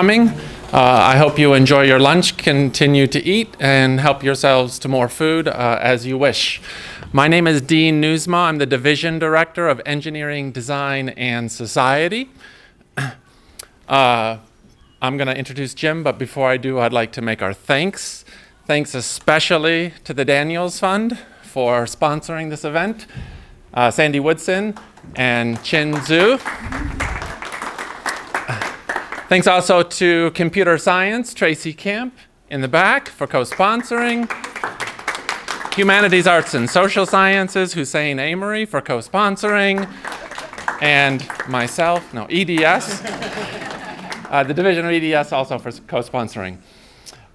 Coming. I hope you enjoy your lunch, continue to eat, and help yourselves to more food as you wish. My name is Dean Newsma. I'm the Division Director of Engineering, Design, and Society. I'm going to introduce Jim, but before I do, I'd like to make our thanks. Thanks especially to the Daniels Fund for sponsoring this event, Sandy Woodson and Chin Zhu. Thanks also to Computer Science, Tracy Camp in the back for co-sponsoring. Humanities, Arts, and Social Sciences, Hussein Amory for co-sponsoring. And myself, EDS, the Division of EDS also for co-sponsoring.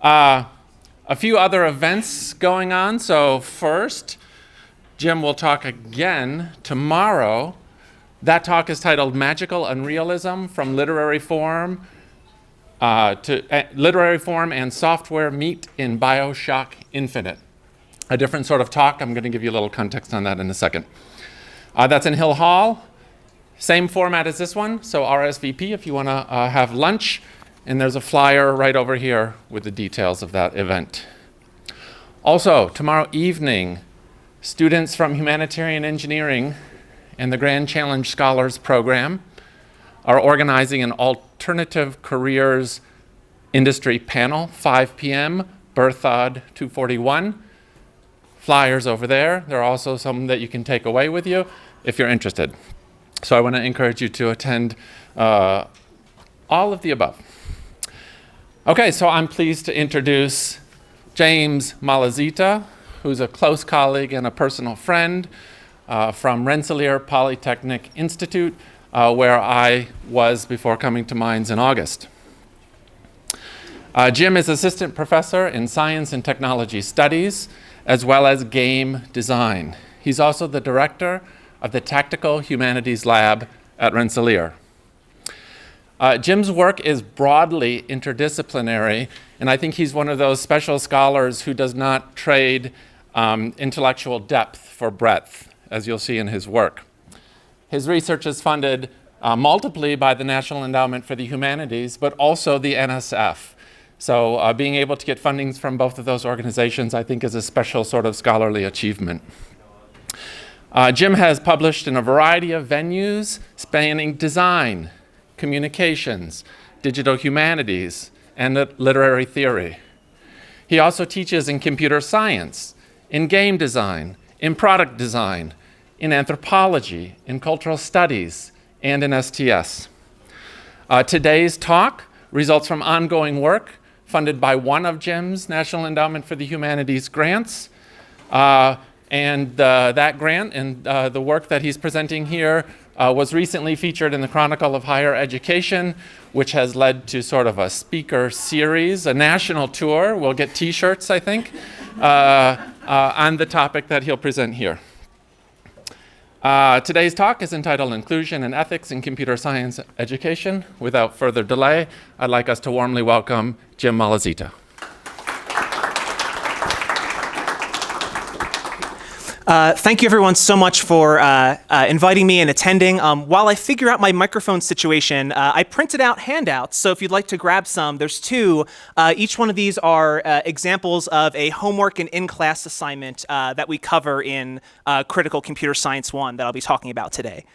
A few other events going on. So first, Jim will talk again tomorrow. That talk is titled Magical Unrealism from Literary Form Literary Form and Software Meet in BioShock Infinite. A different sort of talk. I'm going to give you a little context on that in a second. That's in Hill Hall. Same format as this one, so RSVP if you want to have lunch. And there's a flyer right over here with the details of that event. Also, tomorrow evening, students from Humanitarian Engineering and the Grand Challenge Scholars Program are organizing an alternative careers industry panel, 5 p.m., Berthod 241. Flyers over there. There are also some that you can take away with you if you're interested. So I want to encourage you to attend all of the above. Okay, so I'm pleased to introduce James Malazita, who's a close colleague and a personal friend from Rensselaer Polytechnic Institute, where I was before coming to Mines in August. Jim is assistant professor in science and technology studies, as well as game design. He's also the director of the Tactical Humanities Lab at Rensselaer. Jim's work is broadly interdisciplinary, and I think he's one of those special scholars who does not trade intellectual depth for breadth, as you'll see in his work. His research is funded multiply by the National Endowment for the Humanities, but also the NSF. So being able to get fundings from both of those organizations, I think, is a special sort of scholarly achievement. Jim has published in a variety of venues spanning design, communications, digital humanities, and literary theory. He also teaches in computer science, in game design, in product design, in anthropology, in cultural studies, and in STS. Today's talk results from ongoing work funded by one of Jim's National Endowment for the Humanities grants. And that grant and the work that he's presenting here was recently featured in the Chronicle of Higher Education, which has led to sort of a speaker series, a national tour. We'll get t-shirts, I think, on the topic that he'll present here. Today's talk is entitled Inclusion and Ethics in Computer Science Education. Without further delay, I'd like us to warmly welcome Jim Malazita. Thank you everyone so much for inviting me and attending. While I figure out my microphone situation, I printed out handouts, so if you'd like to grab some, there's two. Each one of these are examples of a homework and in-class assignment that we cover in Critical Computer Science 1 that I'll be talking about today.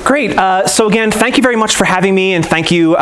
Great. So again, thank you very much for having me, and thank you,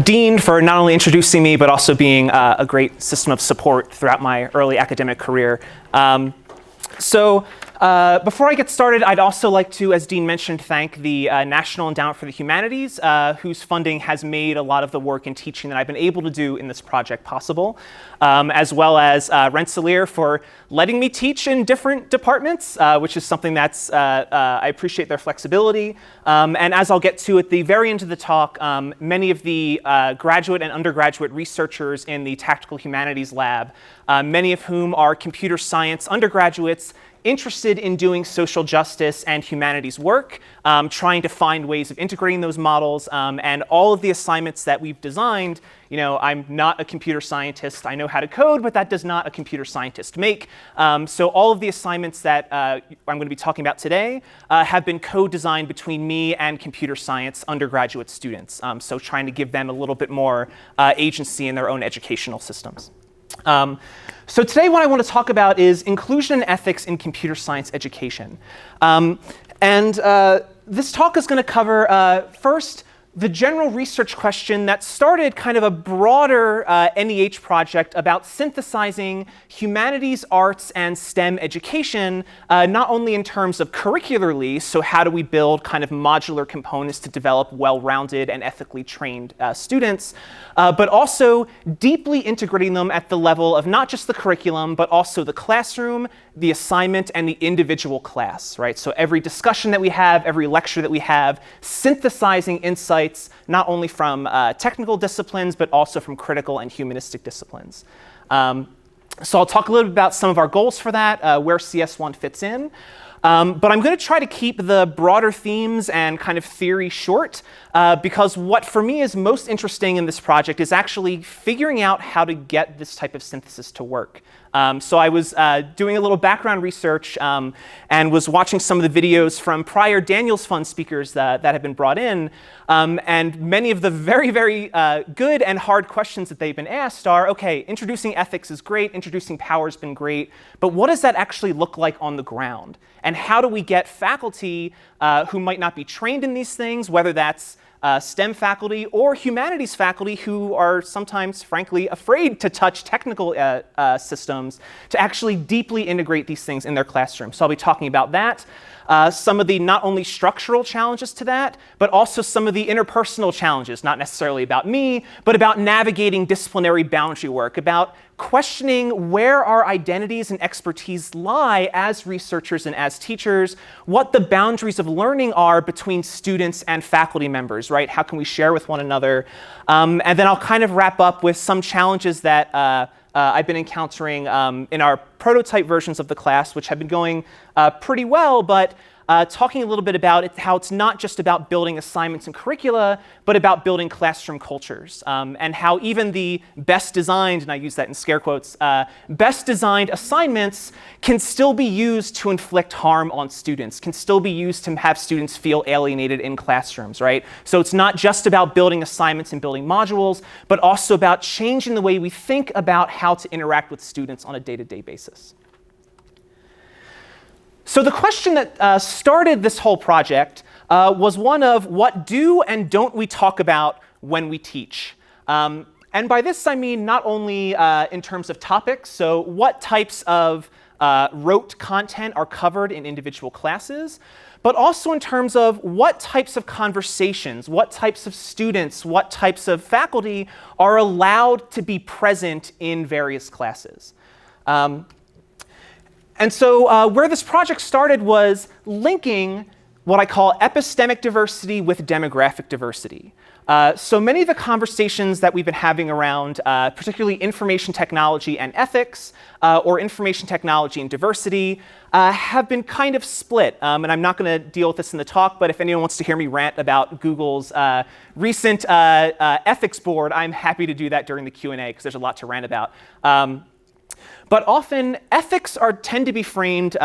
Dean, for not only introducing me, but also being a great system of support throughout my early academic career. Before I get started, I'd also like to, as Dean mentioned, thank the National Endowment for the Humanities, whose funding has made a lot of the work and teaching that I've been able to do in this project possible, as well as Rensselaer for letting me teach in different departments, which is something that's, I appreciate their flexibility. And as I'll get to at the very end of the talk, many of the graduate and undergraduate researchers in the Tactical Humanities Lab, many of whom are computer science undergraduates interested in doing social justice and humanities work, trying to find ways of integrating those models, and all of the assignments that we've designed. I'm not a computer scientist. I know how to code, but that does not a computer scientist make. So all of the assignments that I'm going to be talking about today have been co-designed between me and computer science undergraduate students. So trying to give them a little bit more agency in their own educational systems. So today what I want to talk about is inclusion and ethics in computer science education. This talk is going to cover, first, the general research question that started kind of a broader NEH project about synthesizing humanities, arts, and STEM education, not only in terms of curricularly, so how do we build kind of modular components to develop well-rounded and ethically trained students, but also deeply integrating them at the level of not just the curriculum, but also the classroom, the assignment, and the individual class, right? So every discussion that we have, every lecture that we have, synthesizing insights not only from technical disciplines, but also from critical and humanistic disciplines. So I'll talk a little bit about some of our goals for that, where CS1 fits in. But I'm going to try to keep the broader themes and kind of theory short, because what for me is most interesting in this project is actually figuring out how to get this type of synthesis to work. So I was doing a little background research and was watching some of the videos from prior Daniels Fund speakers that have been brought in. And many of the very, very good and hard questions that they've been asked are, okay, introducing ethics is great, introducing power has been great, but what does that actually look like on the ground? And how do we get faculty who might not be trained in these things, whether that's STEM faculty or humanities faculty who are sometimes, frankly, afraid to touch technical systems, to actually deeply integrate these things in their classroom. So I'll be talking about that. Some of the not only structural challenges to that, but also some of the interpersonal challenges, not necessarily about me, but about navigating disciplinary boundary work, about questioning where our identities and expertise lie as researchers and as teachers, what the boundaries of learning are between students and faculty members, right? How can we share with one another? And then I'll kind of wrap up with some challenges that I've been encountering in our prototype versions of the class, which have been going pretty well, but talking a little bit about how it's not just about building assignments and curricula, but about building classroom cultures, and how even the best designed, and I use that in scare quotes, best designed assignments can still be used to inflict harm on students, can still be used to have students feel alienated in classrooms, right? So it's not just about building assignments and building modules, but also about changing the way we think about how to interact with students on a day-to-day basis. So the question that started this whole project was one of what do and don't we talk about when we teach? And by this I mean not only in terms of topics, so what types of rote content are covered in individual classes, but also in terms of what types of conversations, what types of students, what types of faculty are allowed to be present in various classes. And so where this project started was linking what I call epistemic diversity with demographic diversity. So many of the conversations that we've been having around particularly information technology and ethics, or information technology and diversity, have been kind of split. And I'm not going to deal with this in the talk, but if anyone wants to hear me rant about Google's recent ethics board, I'm happy to do that during the Q&A because there's a lot to rant about. But often, ethics tend to be framed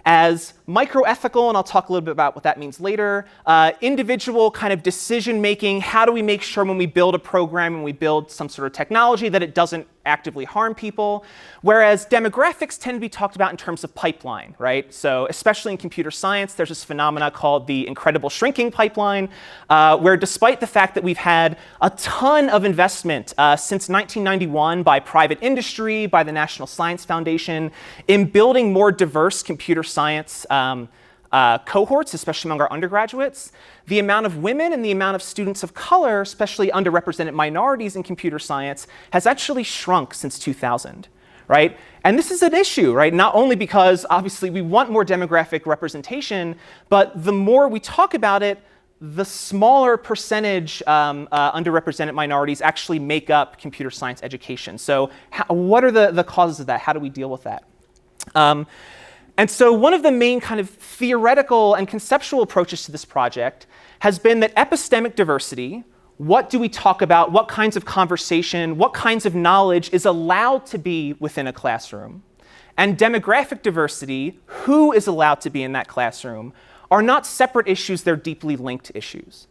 as microethical, and I'll talk a little bit about what that means later. Individual kind of decision-making. How do we make sure when we build a program and we build some sort of technology that it doesn't actively harm people? Whereas demographics tend to be talked about in terms of pipeline, right? So especially in computer science, there's this phenomena called the incredible shrinking pipeline, where despite the fact that we've had a ton of investment since 1991 by private industry, by the National Science Foundation, in building more diverse computer science cohorts, especially among our undergraduates, the amount of women and the amount of students of color, especially underrepresented minorities in computer science, has actually shrunk since 2000, right? And this is an issue, right? Not only because obviously we want more demographic representation, but the more we talk about it, the smaller percentage underrepresented minorities actually make up computer science education. So what are the causes of that? How do we deal with that? And so one of the main kind of theoretical and conceptual approaches to this project has been that epistemic diversity, what do we talk about, what kinds of conversation, what kinds of knowledge is allowed to be within a classroom, and demographic diversity, who is allowed to be in that classroom, are not separate issues, they're deeply linked issues.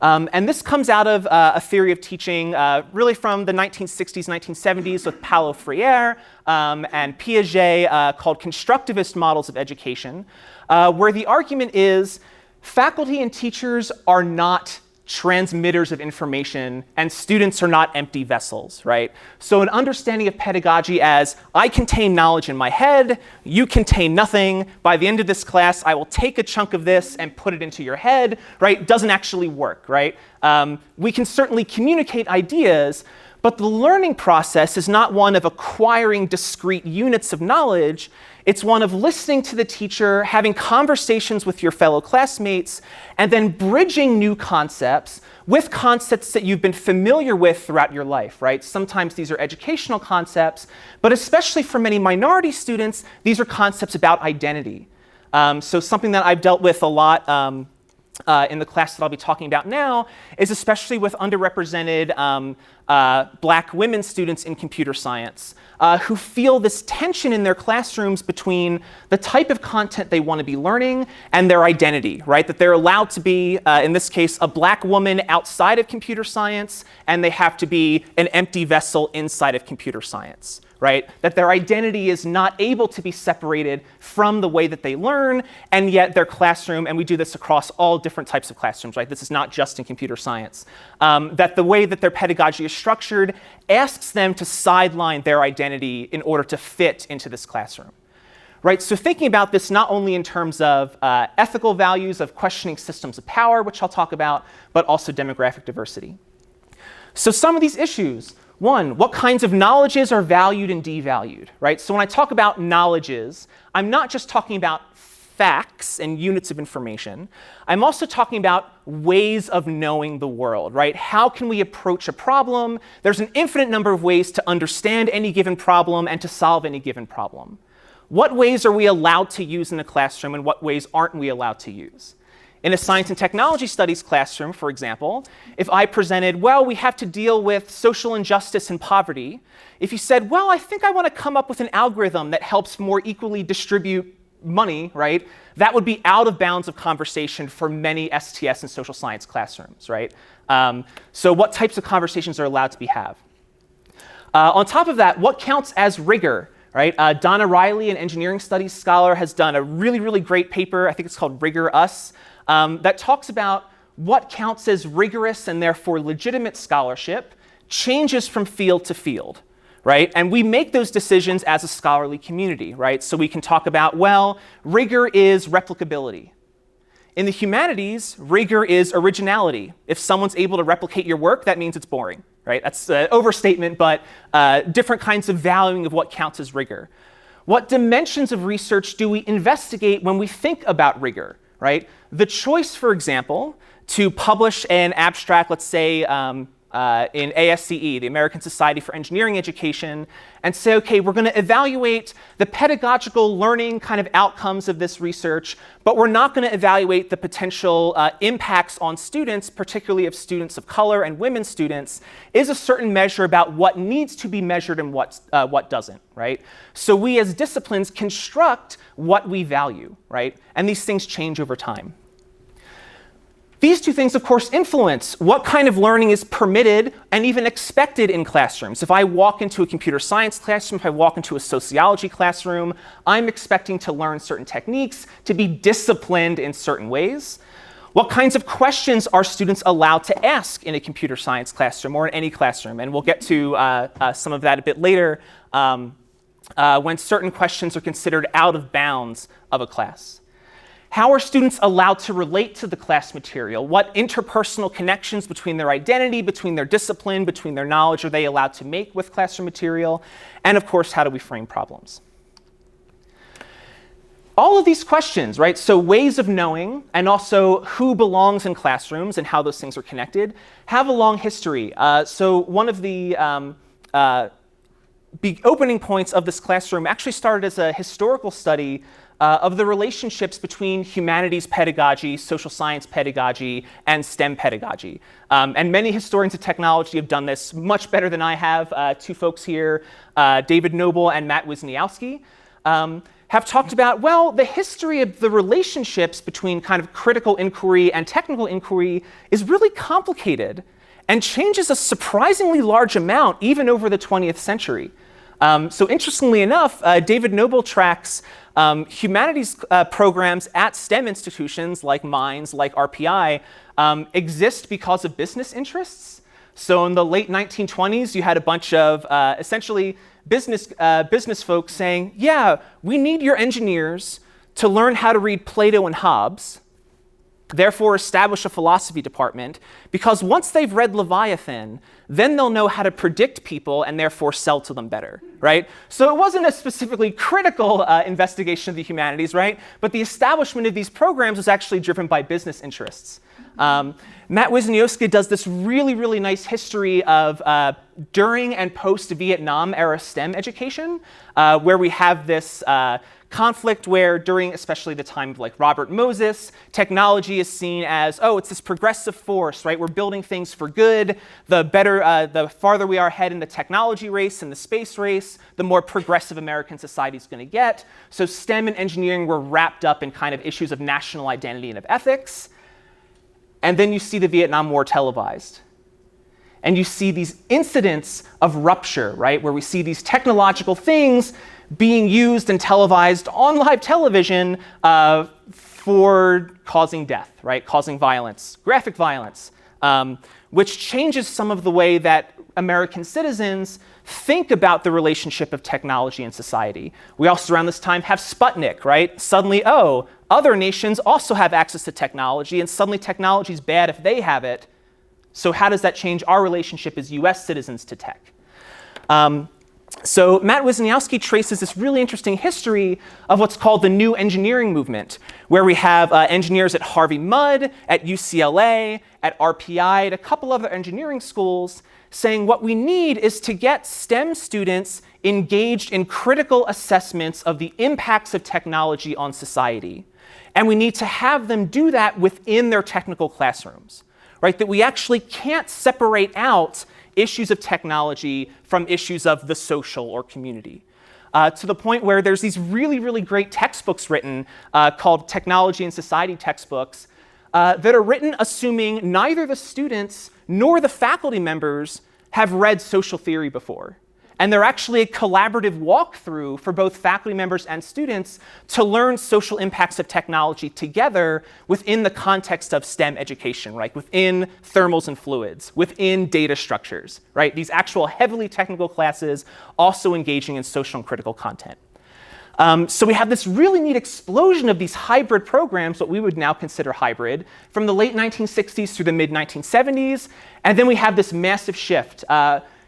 And this comes out of a theory of teaching really from the 1960s, 1970s with Paulo Freire and Piaget called constructivist models of education, where the argument is faculty and teachers are not transmitters of information and students are not empty vessels, right? So an understanding of pedagogy as I contain knowledge in my head, you contain nothing. By the end of this class, I will take a chunk of this and put it into your head, right? Doesn't actually work, right? We can certainly communicate ideas, but the learning process is not one of acquiring discrete units of knowledge. It's one of listening to the teacher, having conversations with your fellow classmates, and then bridging new concepts with concepts that you've been familiar with throughout your life, right? Sometimes these are educational concepts, but especially for many minority students, these are concepts about identity. So something that I've dealt with a lot in the class that I'll be talking about now is especially with underrepresented Black women students in computer science who feel this tension in their classrooms between the type of content they want to be learning and their identity, right? That they're allowed to be, in this case, a Black woman outside of computer science, and they have to be an empty vessel inside of computer science, right? That their identity is not able to be separated from the way that they learn, and yet their classroom, and we do this across all different types of classrooms, right? This is not just in computer science. That the way that their pedagogy is structured asks them to sideline their identity in order to fit into this classroom, right? So thinking about this not only in terms of ethical values of questioning systems of power, which I'll talk about, but also demographic diversity. So some of these issues. One, what kinds of knowledges are valued and devalued, right? So when I talk about knowledges, I'm not just talking about facts and units of information. I'm also talking about ways of knowing the world, right? How can we approach a problem? There's an infinite number of ways to understand any given problem and to solve any given problem. What ways are we allowed to use in a classroom and what ways aren't we allowed to use? In a science and technology studies classroom, for example, if I presented, well, we have to deal with social injustice and poverty, if you said, well, I think I want to come up with an algorithm that helps more equally distribute money, right? That would be out of bounds of conversation for many STS and social science classrooms, right? So what types of conversations are allowed to be had? On top of that, what counts as rigor? Right? Donna Riley, an engineering studies scholar, has done a really, really great paper, I think it's called Rigor Us, that talks about what counts as rigorous and therefore legitimate scholarship changes from field to field, right? And we make those decisions as a scholarly community, right? So we can talk about, well, rigor is replicability. In the humanities, rigor is originality. If someone's able to replicate your work, that means it's boring, right? That's an overstatement, but different kinds of valuing of what counts as rigor. What dimensions of research do we investigate when we think about rigor, right? The choice, for example, to publish an abstract, let's say, in ASCE, the American Society for Engineering Education, and say, okay, we're going to evaluate the pedagogical learning kind of outcomes of this research, but we're not going to evaluate the potential impacts on students, particularly of students of color and women students, is a certain measure about what needs to be measured and what doesn't, right? So we as disciplines construct what we value, right? And these things change over time. These two things, of course, influence what kind of learning is permitted and even expected in classrooms. If I walk into a computer science classroom, if I walk into a sociology classroom, I'm expecting to learn certain techniques, to be disciplined in certain ways. What kinds of questions are students allowed to ask in a computer science classroom or in any classroom? And we'll get to some of that a bit later when certain questions are considered out of bounds of a class. How are students allowed to relate to the class material? What interpersonal connections between their identity, between their discipline, between their knowledge are they allowed to make with classroom material? And of course, how do we frame problems? All of these questions, right, so ways of knowing and also who belongs in classrooms and how those things are connected, have a long history. So one of the opening points of this classroom actually started as a historical study of the relationships between humanities pedagogy, social science pedagogy, and STEM pedagogy. And many historians of technology have done this much better than I have. Two folks here, David Noble and Matt Wisniewski, have talked about, well, the history of the relationships between kind of critical inquiry and technical inquiry is really complicated and changes a surprisingly large amount even over the 20th century. So interestingly enough, David Noble tracks humanities programs at STEM institutions like mines, like RPI, exist because of business interests. So in the late 1920s, you had a bunch of essentially business folks saying, yeah, we need your engineers to learn how to read Plato and Hobbes, therefore establish a philosophy department, because once they've read Leviathan, then they'll know how to predict people and therefore sell to them better, right? So it wasn't a specifically critical investigation of the humanities, right? But the establishment of these programs was actually driven by business interests. Matt Wisniewski does this really, really nice history of during and post-Vietnam era STEM education, where we have this conflict where during especially the time of like Robert Moses, technology is seen as, oh, it's this progressive force, right? We're building things for good. The better, the farther we are ahead in the technology race and the space race, the more progressive American society is going to get. So STEM and engineering were wrapped up in kind of issues of national identity and of ethics. And then you see the Vietnam War televised. And you see these incidents of rupture, right? Where we see these technological things being used and televised on live television for causing death, right? Causing violence, graphic violence, which changes some of the way that American citizens think about the relationship of technology and society. We also around this time have Sputnik, right? Suddenly, oh, other nations also have access to technology, and suddenly technology is bad if they have it. So how does that change our relationship as US citizens to tech? So Matt Wisniewski traces this really interesting history of what's called the new engineering movement, where we have engineers at Harvey Mudd, at UCLA, at RPI, at a couple other engineering schools, saying what we need is to get STEM students engaged in critical assessments of the impacts of technology on society. And we need to have them do that within their technical classrooms, right? That we actually can't separate out issues of technology from issues of the social or community. To the point where there's these really, really great textbooks written called Technology and Society textbooks that are written assuming neither the students nor the faculty members have read social theory before. And they're actually a collaborative walkthrough for both faculty members and students to learn social impacts of technology together within the context of STEM education, right? Within thermals and fluids, within data structures, right? These actual heavily technical classes also engaging in social and critical content. So we have this really neat explosion of these hybrid programs, what we would now consider hybrid, from the late 1960s through the mid-1970s. And then we have this massive shift,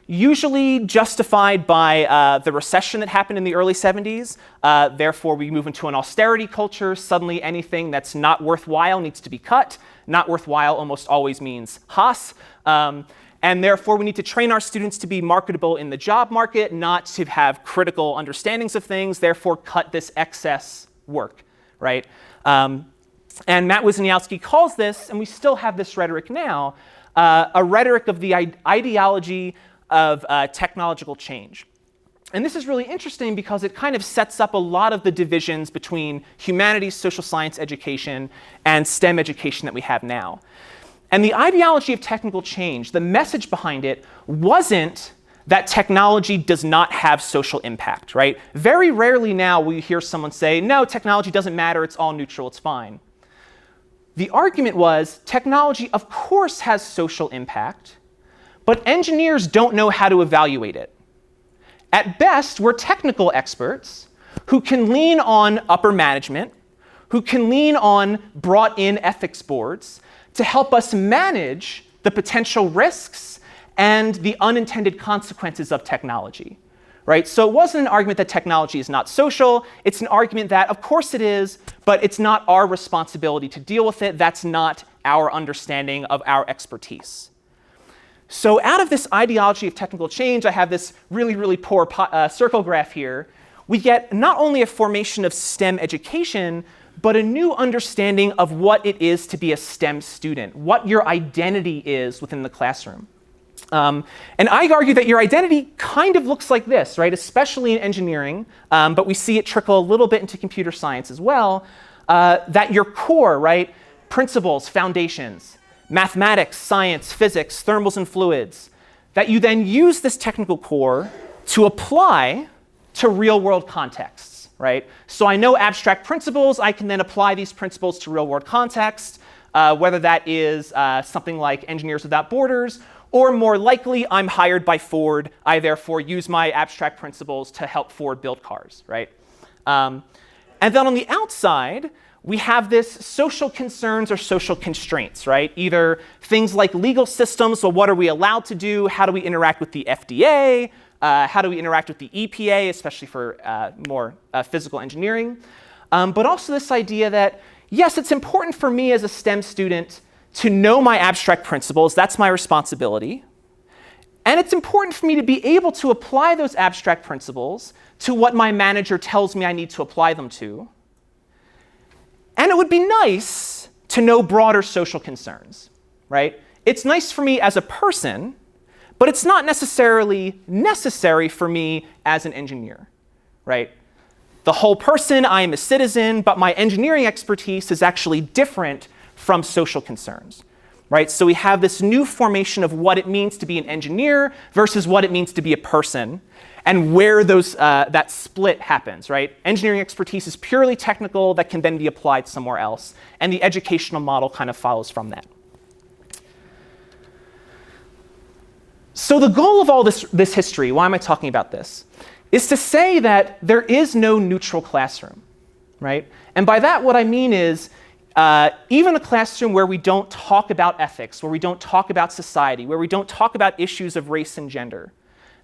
usually justified by the recession that happened in the early 70s. Therefore, we move into an austerity culture. Suddenly, anything that's not worthwhile needs to be cut. Not worthwhile almost always means Haas. And therefore, we need to train our students to be marketable in the job market, not to have critical understandings of things, therefore cut this excess work, right? And Matt Wisniewski calls this, and we still have this rhetoric now, a rhetoric of the ideology of technological change. And this is really interesting because it kind of sets up a lot of the divisions between humanities, social science education, and STEM education that we have now. And the ideology of technical change, the message behind it wasn't that technology does not have social impact, right? Very rarely now will you hear someone say, no, technology doesn't matter, it's all neutral, it's fine. The argument was technology, of course, has social impact, but engineers don't know how to evaluate it. At best, we're technical experts who can lean on upper management, who can lean on brought-in ethics boards to help us manage the potential risks and the unintended consequences of technology, right? So it wasn't an argument that technology is not social. It's an argument that, of course it is, but it's not our responsibility to deal with it. That's not our understanding of our expertise. So out of this ideology of technical change, I have this really, really poor circle graph here, we get not only a formation of STEM education, but a new understanding of what it is to be a STEM student, what your identity is within the classroom. And I argue that your identity kind of looks like this, right? Especially in engineering, but we see it trickle a little bit into computer science as well, that your core, right? Principles, foundations, mathematics, science, physics, thermals and fluids, that you then use this technical core to apply to real-world contexts, right? So I know abstract principles, I can then apply these principles to real-world contexts, whether that is something like Engineers Without Borders, or more likely, I'm hired by Ford. I therefore use my abstract principles to help Ford build cars, right? And then on the outside, we have this social concerns or social constraints, right? Either things like legal systems, so what are we allowed to do? How do we interact with the FDA? How do we interact with the EPA, especially for more physical engineering? But also this idea that, yes, it's important for me as a STEM student to know my abstract principles. That's my responsibility. And it's important for me to be able to apply those abstract principles to what my manager tells me I need to apply them to. And it would be nice to know broader social concerns, right? It's nice for me as a person, but it's not necessarily necessary for me as an engineer, right? The whole person, I am a citizen, but my engineering expertise is actually different from social concerns, right? So we have this new formation of what it means to be an engineer versus what it means to be a person, and where that split happens, right? Engineering expertise is purely technical that can then be applied somewhere else, and the educational model kind of follows from that. So the goal of all this history, why am I talking about this, is to say that there is no neutral classroom, right? And by that, what I mean is, even a classroom where we don't talk about ethics, where we don't talk about society, where we don't talk about issues of race and gender,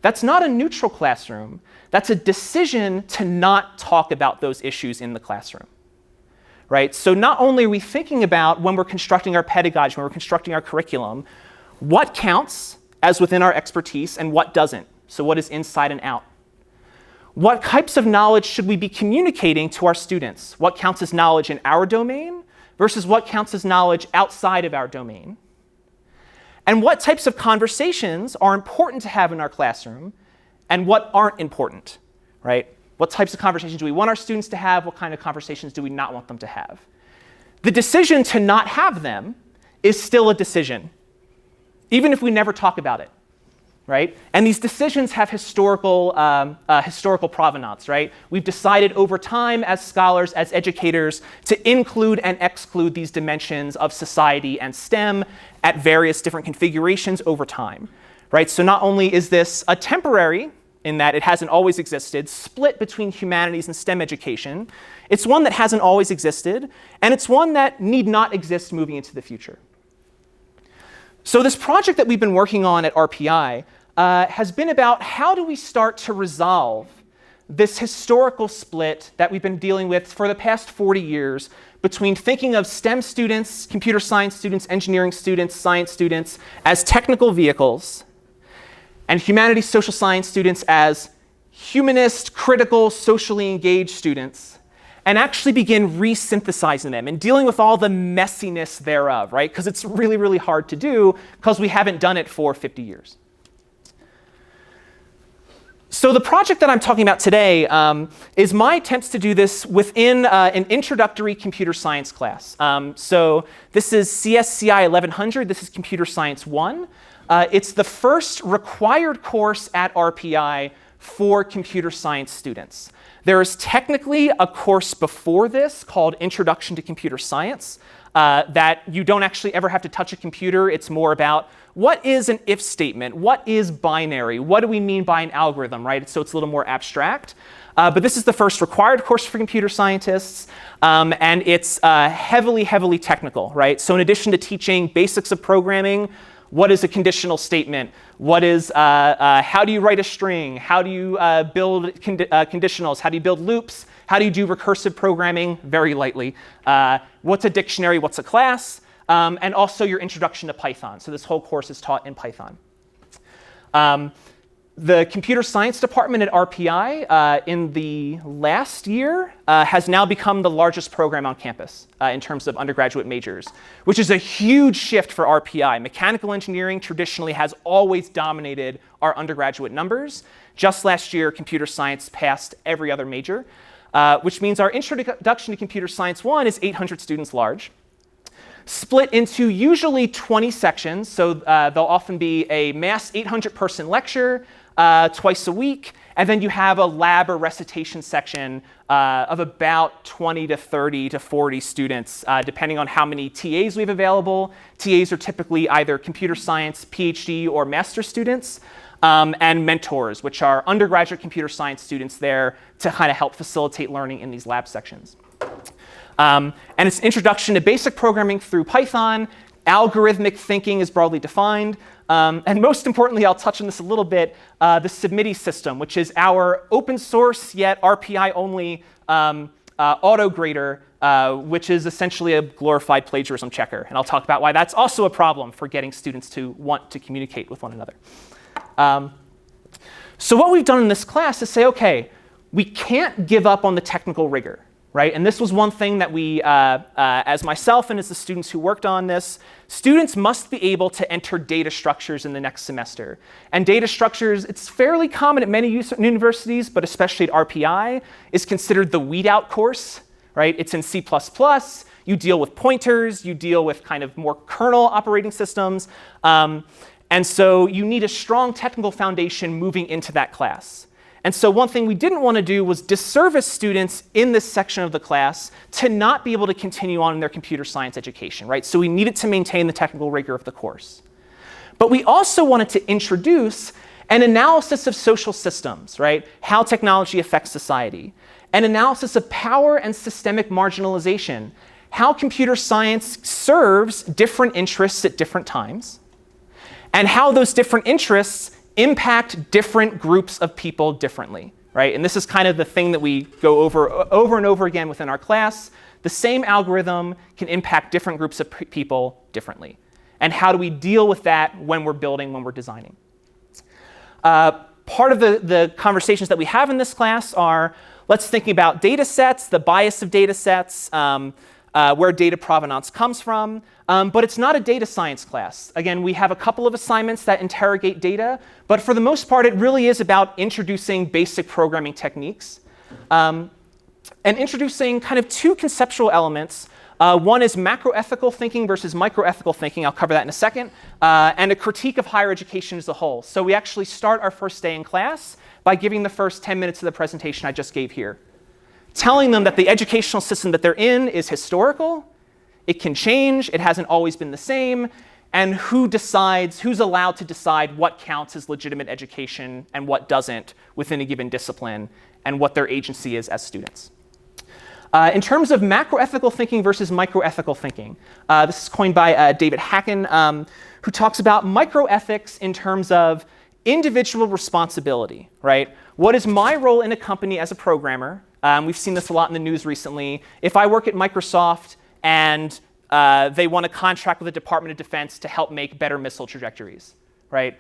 that's not a neutral classroom. That's a decision to not talk about those issues in the classroom, right? So not only are we thinking about, when we're constructing our pedagogy, when we're constructing our curriculum, what counts as within our expertise and what doesn't. So what is inside and out? What types of knowledge should we be communicating to our students? What counts as knowledge in our domain versus what counts as knowledge outside of our domain? And what types of conversations are important to have in our classroom and what aren't important, right? What types of conversations do we want our students to have? What kind of conversations do we not want them to have? The decision to not have them is still a decision, even if we never talk about it, right? And these decisions have historical provenance, right? We've decided over time as scholars, as educators, to include and exclude these dimensions of society and STEM at various different configurations over time, right? So not only is this a temporary, in that it hasn't always existed, split between humanities and STEM education, it's one that hasn't always existed, and it's one that need not exist moving into the future. So this project that we've been working on at RPI has been about how do we start to resolve this historical split that we've been dealing with for the past 40 years between thinking of STEM students, computer science students, engineering students, science students as technical vehicles, and humanities, social science students as humanist, critical, socially engaged students, and actually begin resynthesizing them and dealing with all the messiness thereof, right? Because it's really, really hard to do because we haven't done it for 50 years. So the project that I'm talking about today is my attempts to do this within an introductory computer science class. So this is CSCI 1100. This is Computer Science 1. It's the first required course at RPI for computer science students. There is technically a course before this called Introduction to Computer Science that you don't actually ever have to touch a computer. It's more about what is an if statement? What is binary? What do we mean by an algorithm, right? So it's a little more abstract. But this is the first required course for computer scientists, and it's heavily, heavily technical, right? So in addition to teaching basics of programming, what is a conditional statement? What is, how do you write a string? How do you build conditionals? How do you build loops? How do you do recursive programming? Very lightly. What's a dictionary? What's a class? And also your introduction to Python. So this whole course is taught in Python. The computer science department at RPI in the last year has now become the largest program on campus in terms of undergraduate majors, which is a huge shift for RPI. Mechanical engineering traditionally has always dominated our undergraduate numbers. Just last year, computer science passed every other major, which means our introduction to computer science 1 is 800 students large, split into usually 20 sections. So there'll often be a mass 800-person lecture twice a week, and then you have a lab or recitation section of about 20 to 30 to 40 students, depending on how many TAs we have available. TAs are typically either computer science, PhD, or master's students, and mentors, which are undergraduate computer science students there to kind of help facilitate learning in these lab sections. And it's introduction to basic programming through Python. Algorithmic thinking is broadly defined. And most importantly, I'll touch on this a little bit, the SubmitE system, which is our open source yet RPI only auto grader, which is essentially a glorified plagiarism checker. And I'll talk about why that's also a problem for getting students to want to communicate with one another. So what we've done in this class is say, OK, we can't give up on the technical rigor. Right? And this was one thing that we, as myself and as the students who worked on this, students must be able to enter data structures in the next semester. And data structures, it's fairly common at many universities, but especially at RPI, is considered the weed out course. Right? It's in C++. You deal with pointers. You deal with kind of more kernel operating systems. And so you need a strong technical foundation moving into that class. And so one thing we didn't want to do was disservice students in this section of the class to not be able to continue on in their computer science education, right? So we needed to maintain the technical rigor of the course. But we also wanted to introduce an analysis of social systems, right? How technology affects society. An analysis of power and systemic marginalization. How computer science serves different interests at different times. And how those different interests impact different groups of people differently, right? And this is kind of the thing that we go over and over again within our class. The same algorithm can impact different groups of people differently. And how do we deal with that when we're building, when we're designing? Part of the conversations that we have in this class are, let's think about data sets, the bias of data sets, where data provenance comes from. But it's not a data science class. Again, we have a couple of assignments that interrogate data, but for the most part, it really is about introducing basic programming techniques and introducing kind of two conceptual elements. One is macroethical thinking versus microethical thinking. I'll cover that in a second. And a critique of higher education as a whole. So we actually start our first day in class by giving the first 10 minutes of the presentation I just gave here, telling them that the educational system that they're in is historical. It can change, it hasn't always been the same, and who's allowed to decide what counts as legitimate education and what doesn't within a given discipline, and what their agency is as students. In terms of macroethical thinking versus microethical thinking, this is coined by David Hacken, who talks about microethics in terms of individual responsibility, right? What is my role in a company as a programmer? We've seen this a lot in the news recently. If I work at Microsoft, and they want to contract with the Department of Defense to help make better missile trajectories, right?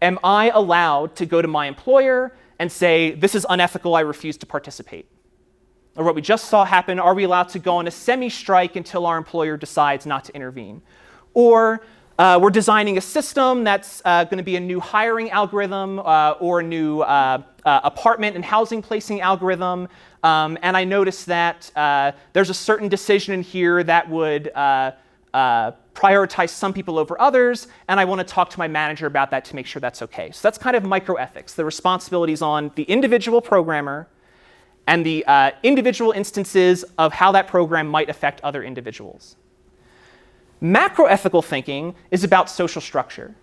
Am I allowed to go to my employer and say, this is unethical, I refuse to participate? Or what we just saw happen, are we allowed to go on a semi-strike until our employer decides not to intervene? Or we're designing a system that's going to be a new hiring algorithm or a new apartment and housing placing algorithm. And I noticed that there's a certain decision in here that would prioritize some people over others, and I want to talk to my manager about that to make sure that's OK. So that's kind of microethics, the responsibilities on the individual programmer and the individual instances of how that program might affect other individuals. Macroethical thinking is about social structure,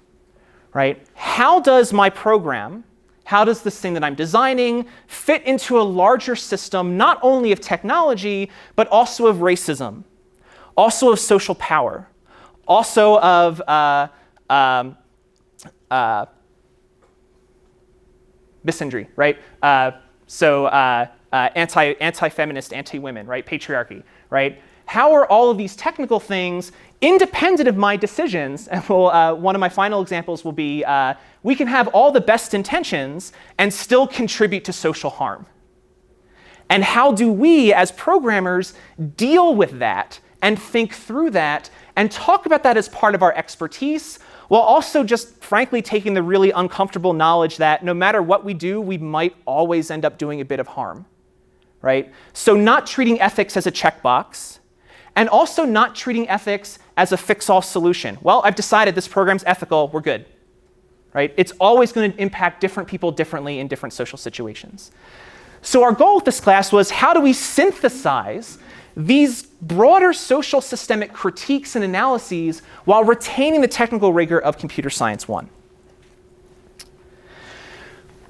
right? How does my program, how does this thing that I'm designing fit into a larger system, not only of technology, but also of racism, also of social power, also of misandry, right? Anti-feminist, anti-women, right? Patriarchy, right? how are all of these technical things independent of my decisions? And one of my final examples will be, we can have all the best intentions and still contribute to social harm. And how do we, as programmers, deal with that and think through that and talk about that as part of our expertise, while also just frankly taking the really uncomfortable knowledge that no matter what we do, we might always end up doing a bit of harm, right? So not treating ethics as a checkbox, and also not treating ethics as a fix-all solution. Well, I've decided this program's ethical, we're good, right? It's always going to impact different people differently in different social situations. So our goal with this class was, how do we synthesize these broader social systemic critiques and analyses while retaining the technical rigor of Computer Science 1?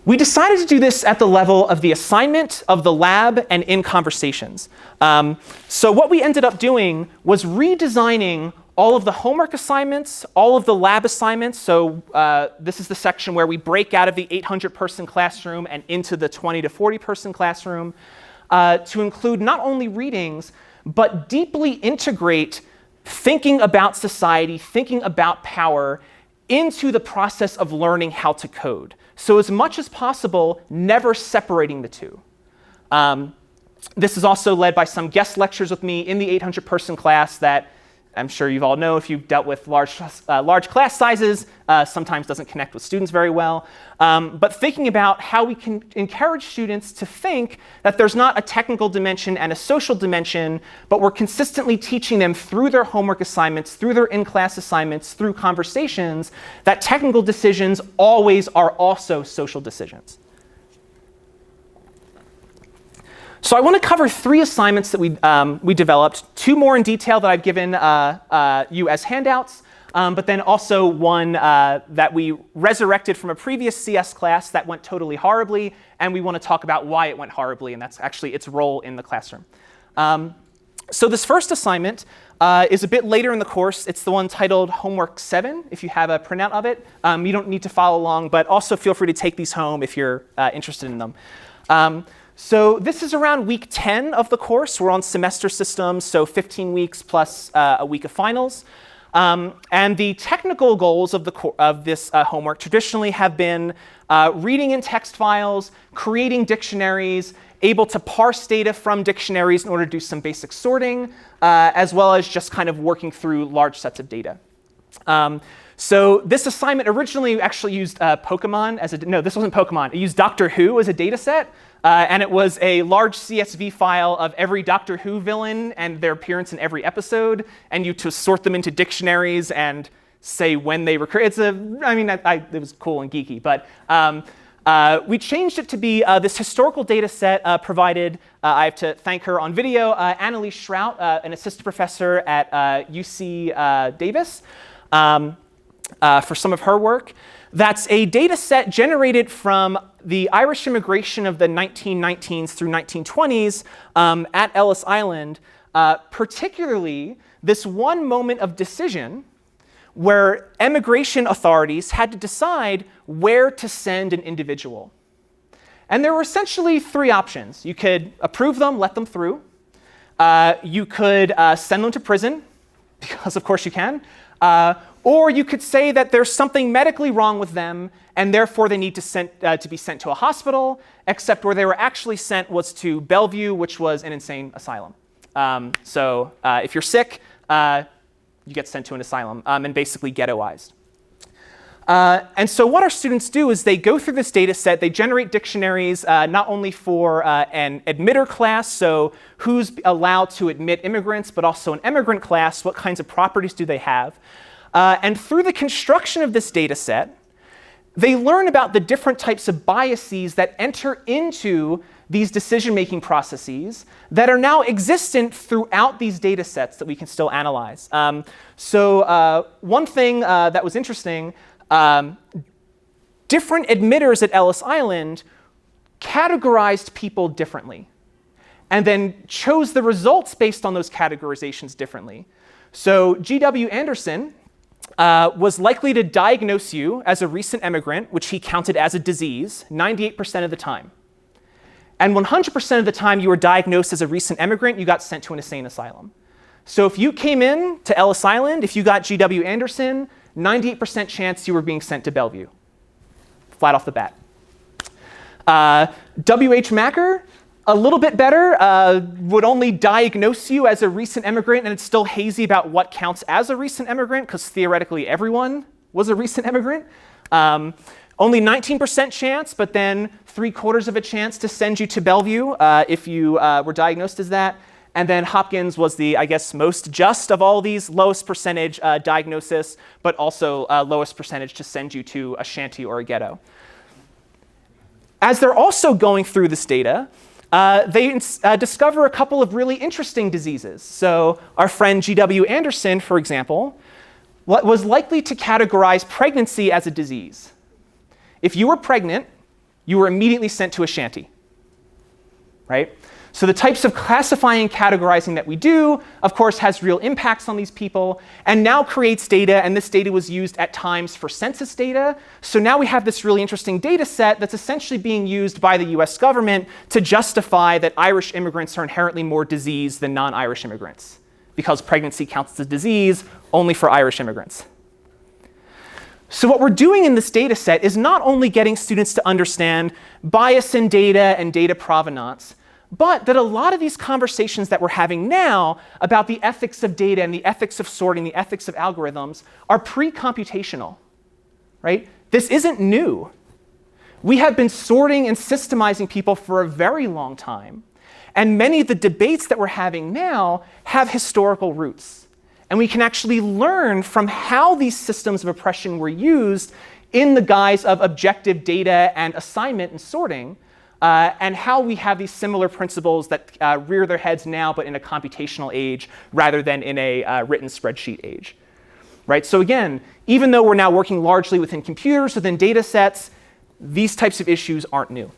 We decided to do this at the level of the assignment, of the lab, and in conversations. So what we ended up doing was redesigning all of the homework assignments, all of the lab assignments. So this is the section where we break out of the 800-person classroom and into the 20 to 40-person classroom to include not only readings, but deeply integrate thinking about society, thinking about power into the process of learning how to code. So as much as possible, never separating the two. This is also led by some guest lectures with me in the 800-person class that I'm sure you all know if you've dealt with large class sizes, sometimes doesn't connect with students very well. But thinking about how we can encourage students to think that there's not a technical dimension and a social dimension, but we're consistently teaching them through their homework assignments, through their in-class assignments, through conversations, that technical decisions always are also social decisions. So I want to cover 3 assignments that we developed, 2 more in detail that I've given you as handouts, but then also one that we resurrected from a previous CS class that went totally horribly, and we want to talk about why it went horribly, and that's actually its role in the classroom. So this first assignment is a bit later in the course. It's the one titled Homework 7, if you have a printout of it. You don't need to follow along, but also feel free to take these home if you're interested in them. So this is around week 10 of the course. We're on semester systems, so 15 weeks plus a week of finals. And the technical goals of this homework traditionally have been reading in text files, creating dictionaries, able to parse data from dictionaries in order to do some basic sorting, as well as just kind of working through large sets of data. So this assignment originally actually used Pokemon as no, this wasn't Pokemon. It used Doctor Who as a data set. And it was a large CSV file of every Doctor Who villain and their appearance in every episode, and you to sort them into dictionaries and say when they recur. It was cool and geeky, but we changed it to be this historical data set provided. I have to thank her on video, Annalise Schrout, an assistant professor at UC Davis, for some of her work. That's a data set generated from the Irish immigration of the 1919s through 1920s at Ellis Island, particularly this one moment of decision where immigration authorities had to decide where to send an individual. And there were essentially 3 options. You could approve them, let them through. You could send them to prison, because of course you can. Or you could say that there's something medically wrong with them, and therefore they need to be sent to a hospital, except where they were actually sent was to Bellevue, which was an insane asylum. So if you're sick, you get sent to an asylum and basically ghettoized. And so what our students do is they go through this data set, they generate dictionaries not only for an admitter class, so who's allowed to admit immigrants, but also an immigrant class, what kinds of properties do they have. And through the construction of this data set, they learn about the different types of biases that enter into these decision-making processes that are now existent throughout these data sets that we can still analyze. So one thing that was interesting, different admitters at Ellis Island categorized people differently and then chose the results based on those categorizations differently. So G.W. Anderson was likely to diagnose you as a recent immigrant, which he counted as a disease, 98% of the time. And 100% of the time you were diagnosed as a recent immigrant, you got sent to an insane asylum. So if you came in to Ellis Island, if you got G.W. Anderson, 98% chance you were being sent to Bellevue, flat off the bat. W.H. Macker, a little bit better, would only diagnose you as a recent immigrant, and it's still hazy about what counts as a recent immigrant, because theoretically everyone was a recent immigrant. Only 19% chance, but then 3/4 of a chance to send you to Bellevue if you were diagnosed as that. And then Hopkins was the, I guess, most just of all these, lowest percentage diagnosis, but also lowest percentage to send you to a shanty or a ghetto. As they're also going through this data, they discover a couple of really interesting diseases. So our friend G.W. Anderson, for example, was likely to categorize pregnancy as a disease. If you were pregnant, you were immediately sent to a shanty, right? So the types of classifying and categorizing that we do, of course, has real impacts on these people, and now creates data, and this data was used at times for census data. So now we have this really interesting data set that's essentially being used by the US government to justify that Irish immigrants are inherently more diseased than non-Irish immigrants, because pregnancy counts as a disease only for Irish immigrants. So what we're doing in this data set is not only getting students to understand bias in data and data provenance, but that a lot of these conversations that we're having now about the ethics of data and the ethics of sorting, the ethics of algorithms, are pre-computational, right? This isn't new. We have been sorting and systemizing people for a very long time, and many of the debates that we're having now have historical roots. And we can actually learn from how these systems of oppression were used in the guise of objective data and assignment and sorting, and how we have these similar principles that rear their heads now, but in a computational age rather than in a written spreadsheet age. Right? So again, even though we're now working largely within computers, within data sets, these types of issues aren't new.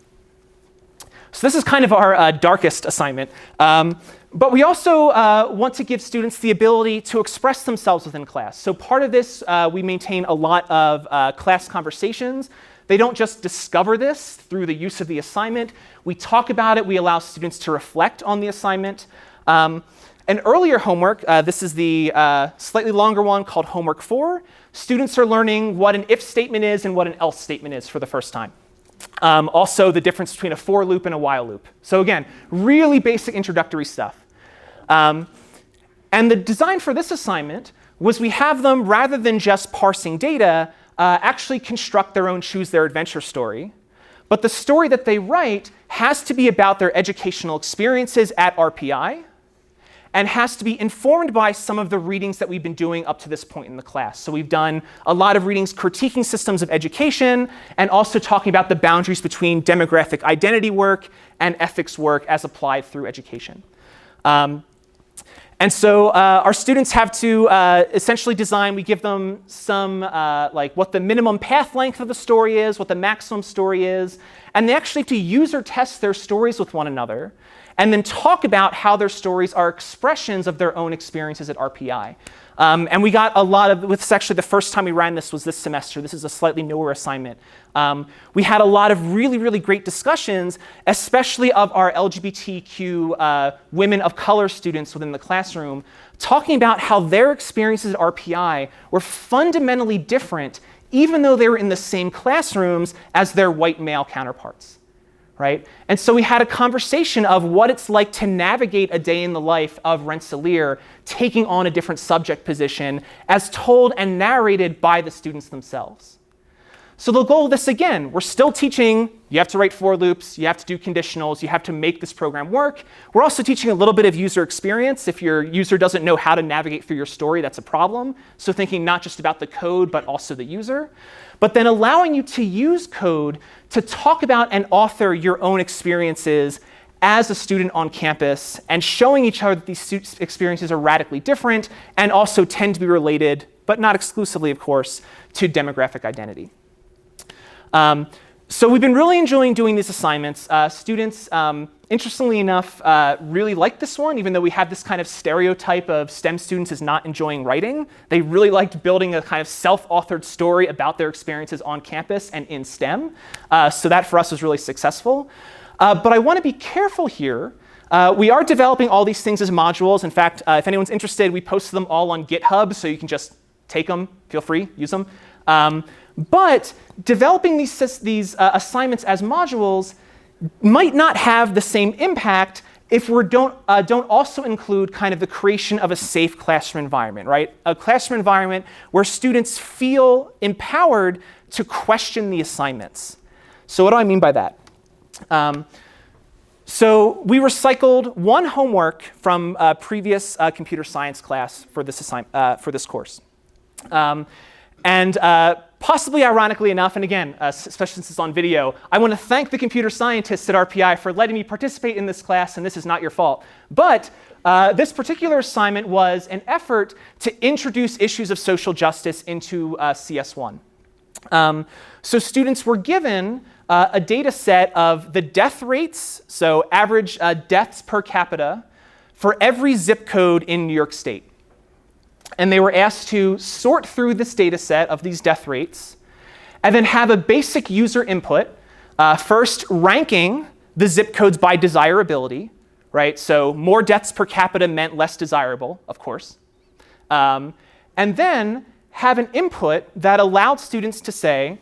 So this is kind of our darkest assignment. But we also want to give students the ability to express themselves within class. So part of this, we maintain a lot of class conversations. They don't just discover this through the use of the assignment. We talk about it. We allow students to reflect on the assignment. An earlier homework, this is the slightly longer one called Homework 4. Students are learning what an if statement is and what an else statement is for the first time. Also, the difference between a for loop and a while loop. So again, really basic introductory stuff. And the design for this assignment was we have them, rather than just parsing data, actually construct their own choose their adventure story. But the story that they write has to be about their educational experiences at RPI, and has to be informed by some of the readings that we've been doing up to this point in the class. So we've done a lot of readings critiquing systems of education, and also talking about the boundaries between demographic identity work and ethics work as applied through education. And so our students have to essentially design, we give them some, like what the minimum path length of the story is, what the maximum story is, and they actually have to user test their stories with one another, and then talk about how their stories are expressions of their own experiences at RPI. And we got a lot of, this is actually the first time we ran this was this semester. This is a slightly newer assignment. We had a lot of really, really great discussions, especially of our LGBTQ women of color students within the classroom, talking about how their experiences at RPI were fundamentally different, even though they were in the same classrooms as their white male counterparts. Right? And so we had a conversation of what it's like to navigate a day in the life of Rensselaer, taking on a different subject position as told and narrated by the students themselves. So the goal of this, again, we're still teaching, you have to write for loops, you have to do conditionals, you have to make this program work. We're also teaching a little bit of user experience. If your user doesn't know how to navigate through your story, that's a problem. So thinking not just about the code, but also the user. But then allowing you to use code to talk about and author your own experiences as a student on campus, and showing each other that these experiences are radically different and also tend to be related, but not exclusively, of course, to demographic identity. So we've been really enjoying doing these assignments. Students, interestingly enough, really like this one, even though we have this kind of stereotype of STEM students as not enjoying writing. They really liked building a kind of self-authored story about their experiences on campus and in STEM. So that for us was really successful. But I want to be careful here We are developing all these things as modules. In fact, if anyone's interested, we posted them all on GitHub, so you can just take them, feel free, use them. But developing these assignments as modules might not have the same impact if we don't also include kind of the creation of a safe classroom environment, right? A classroom environment where students feel empowered to question the assignments. So what do I mean by that? So we recycled one homework from a previous computer science class for this course. Possibly ironically enough, and again, especially since it's on video, I want to thank the computer scientists at RPI for letting me participate in this class, and this is not your fault. But this particular assignment was an effort to introduce issues of social justice into CS1. So students were given a data set of the death rates, so average deaths per capita, for every zip code in New York State. And they were asked to sort through this data set of these death rates and then have a basic user input, first ranking the zip codes by desirability, right? So more deaths per capita meant less desirable, of course. And then have an input that allowed students to say,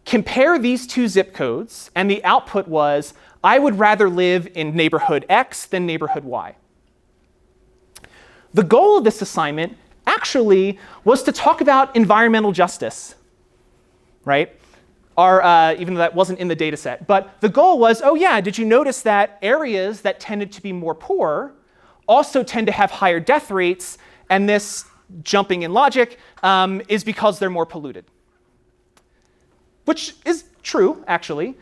compare these two zip codes, and the output was, I would rather live in neighborhood X than neighborhood Y. The goal of this assignment actually was to talk about environmental justice, right? Even though that wasn't in the data set. But the goal was, oh yeah, did you notice that areas that tended to be more poor also tend to have higher death rates, and this, jumping in logic, is because they're more polluted. Which is true, actually.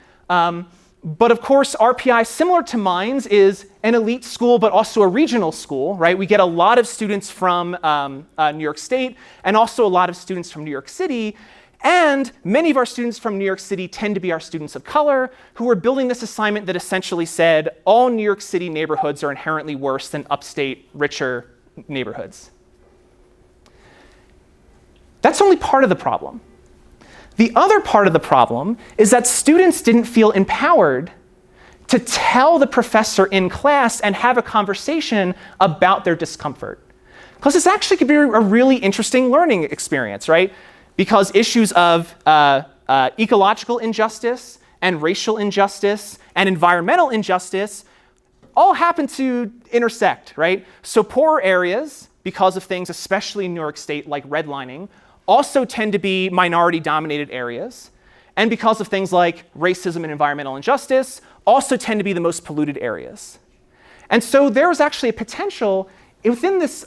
But of course, RPI, similar to Mines, is an elite school, but also a regional school, right? We get a lot of students from New York State, and also a lot of students from New York City. And many of our students from New York City tend to be our students of color, who were building this assignment that essentially said, all New York City neighborhoods are inherently worse than upstate, richer neighborhoods. That's only part of the problem. The other part of the problem is that students didn't feel empowered to tell the professor in class and have a conversation about their discomfort. Because this actually could be a really interesting learning experience, right? Because issues of ecological injustice and racial injustice and environmental injustice all happen to intersect, right? So poor areas, because of things, especially in New York State, like redlining, also tend to be minority-dominated areas, and because of things like racism and environmental injustice, also tend to be the most polluted areas. And so there was actually a potential within this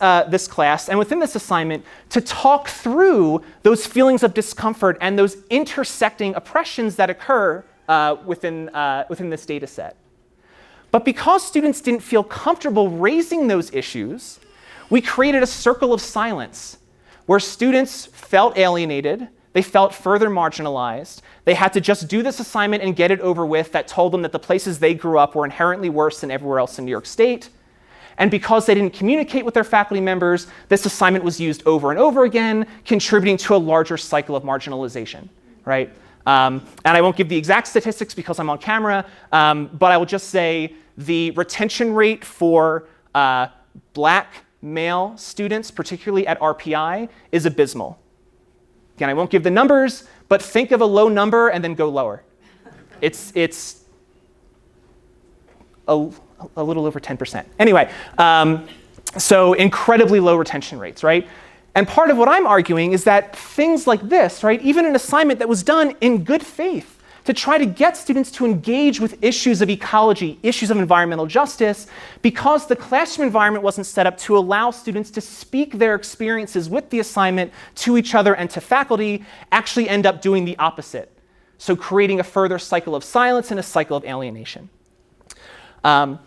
class and within this assignment to talk through those feelings of discomfort and those intersecting oppressions that occur within this data set. But because students didn't feel comfortable raising those issues, we created a circle of silence where students felt alienated, they felt further marginalized, they had to just do this assignment and get it over with that told them that the places they grew up were inherently worse than everywhere else in New York State. And because they didn't communicate with their faculty members, this assignment was used over and over again, contributing to a larger cycle of marginalization, right? And I won't give the exact statistics because I'm on camera, but I will just say the retention rate for Black male students, particularly at RPI, is abysmal. Again, I won't give the numbers, but think of a low number and then go lower. It's a little over 10%. Anyway, so incredibly low retention rates, right? And part of what I'm arguing is that things like this, right, even an assignment that was done in good faith to try to get students to engage with issues of ecology, issues of environmental justice, because the classroom environment wasn't set up to allow students to speak their experiences with the assignment to each other and to faculty, actually end up doing the opposite. So creating a further cycle of silence and a cycle of alienation. So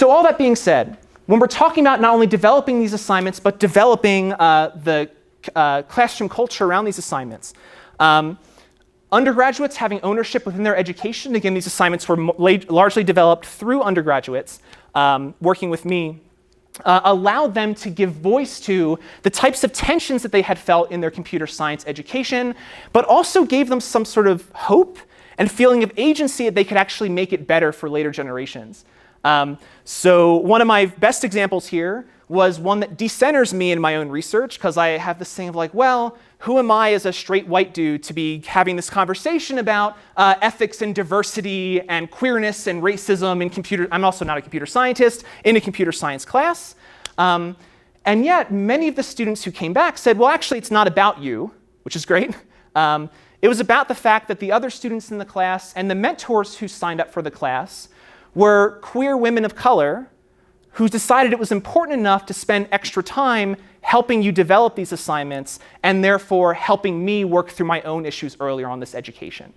all that being said, when we're talking about not only developing these assignments, but developing the classroom culture around these assignments, undergraduates having ownership within their education, again, these assignments were largely developed through undergraduates working with me, allowed them to give voice to the types of tensions that they had felt in their computer science education, but also gave them some sort of hope and feeling of agency that they could actually make it better for later generations. So one of my best examples here was one that decenters me in my own research, because I have this thing of like, well, who am I as a straight white dude to be having this conversation about ethics and diversity and queerness and racism in computer? I'm also not a computer scientist in a computer science class. And yet many of the students who came back said, well, actually, it's not about you, which is great. It was about the fact that the other students in the class and the mentors who signed up for the class were queer women of color who decided it was important enough to spend extra time helping you develop these assignments and therefore helping me work through my own issues earlier on this education.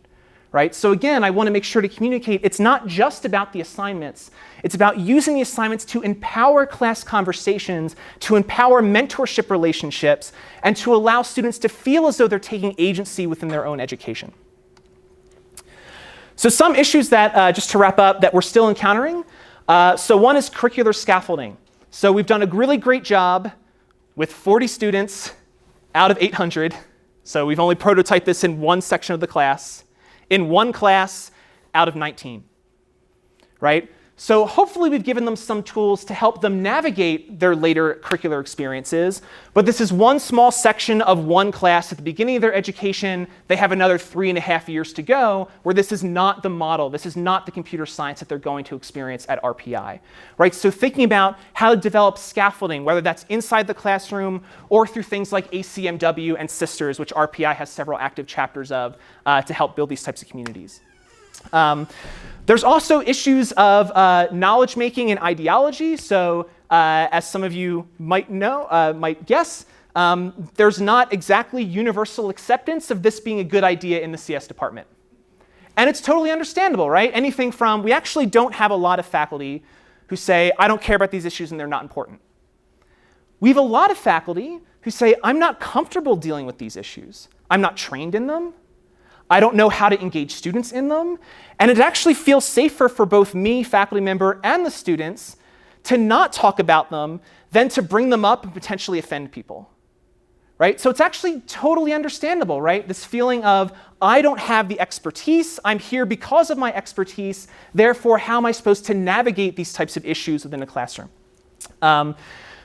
Right? So again, I want to make sure to communicate it's not just about the assignments. It's about using the assignments to empower class conversations, to empower mentorship relationships, and to allow students to feel as though they're taking agency within their own education. So some issues that, just to wrap up, that we're still encountering. So one is curricular scaffolding. So we've done a really great job with 40 students out of 800. So we've only prototyped this in one section of the class, in one class out of 19, right? So hopefully we've given them some tools to help them navigate their later curricular experiences. But this is one small section of one class at the beginning of their education. They have another 3.5 years to go where this is not the model. This is not the computer science that they're going to experience at RPI, right? So thinking about how to develop scaffolding, whether that's inside the classroom or through things like ACMW and Sisters, which RPI has several active chapters of to help build these types of communities. There's also issues of knowledge making and ideology. So as some of you might know, might guess, there's not exactly universal acceptance of this being a good idea in the CS department. And it's totally understandable, right? Anything from, we actually don't have a lot of faculty who say, I don't care about these issues and they're not important. We have a lot of faculty who say, I'm not comfortable dealing with these issues. I'm not trained in them. I don't know how to engage students in them. And it actually feels safer for both me, faculty member, and the students to not talk about them than to bring them up and potentially offend people, right? So it's actually totally understandable, right? This feeling of, I don't have the expertise. I'm here because of my expertise. Therefore, how am I supposed to navigate these types of issues within a classroom?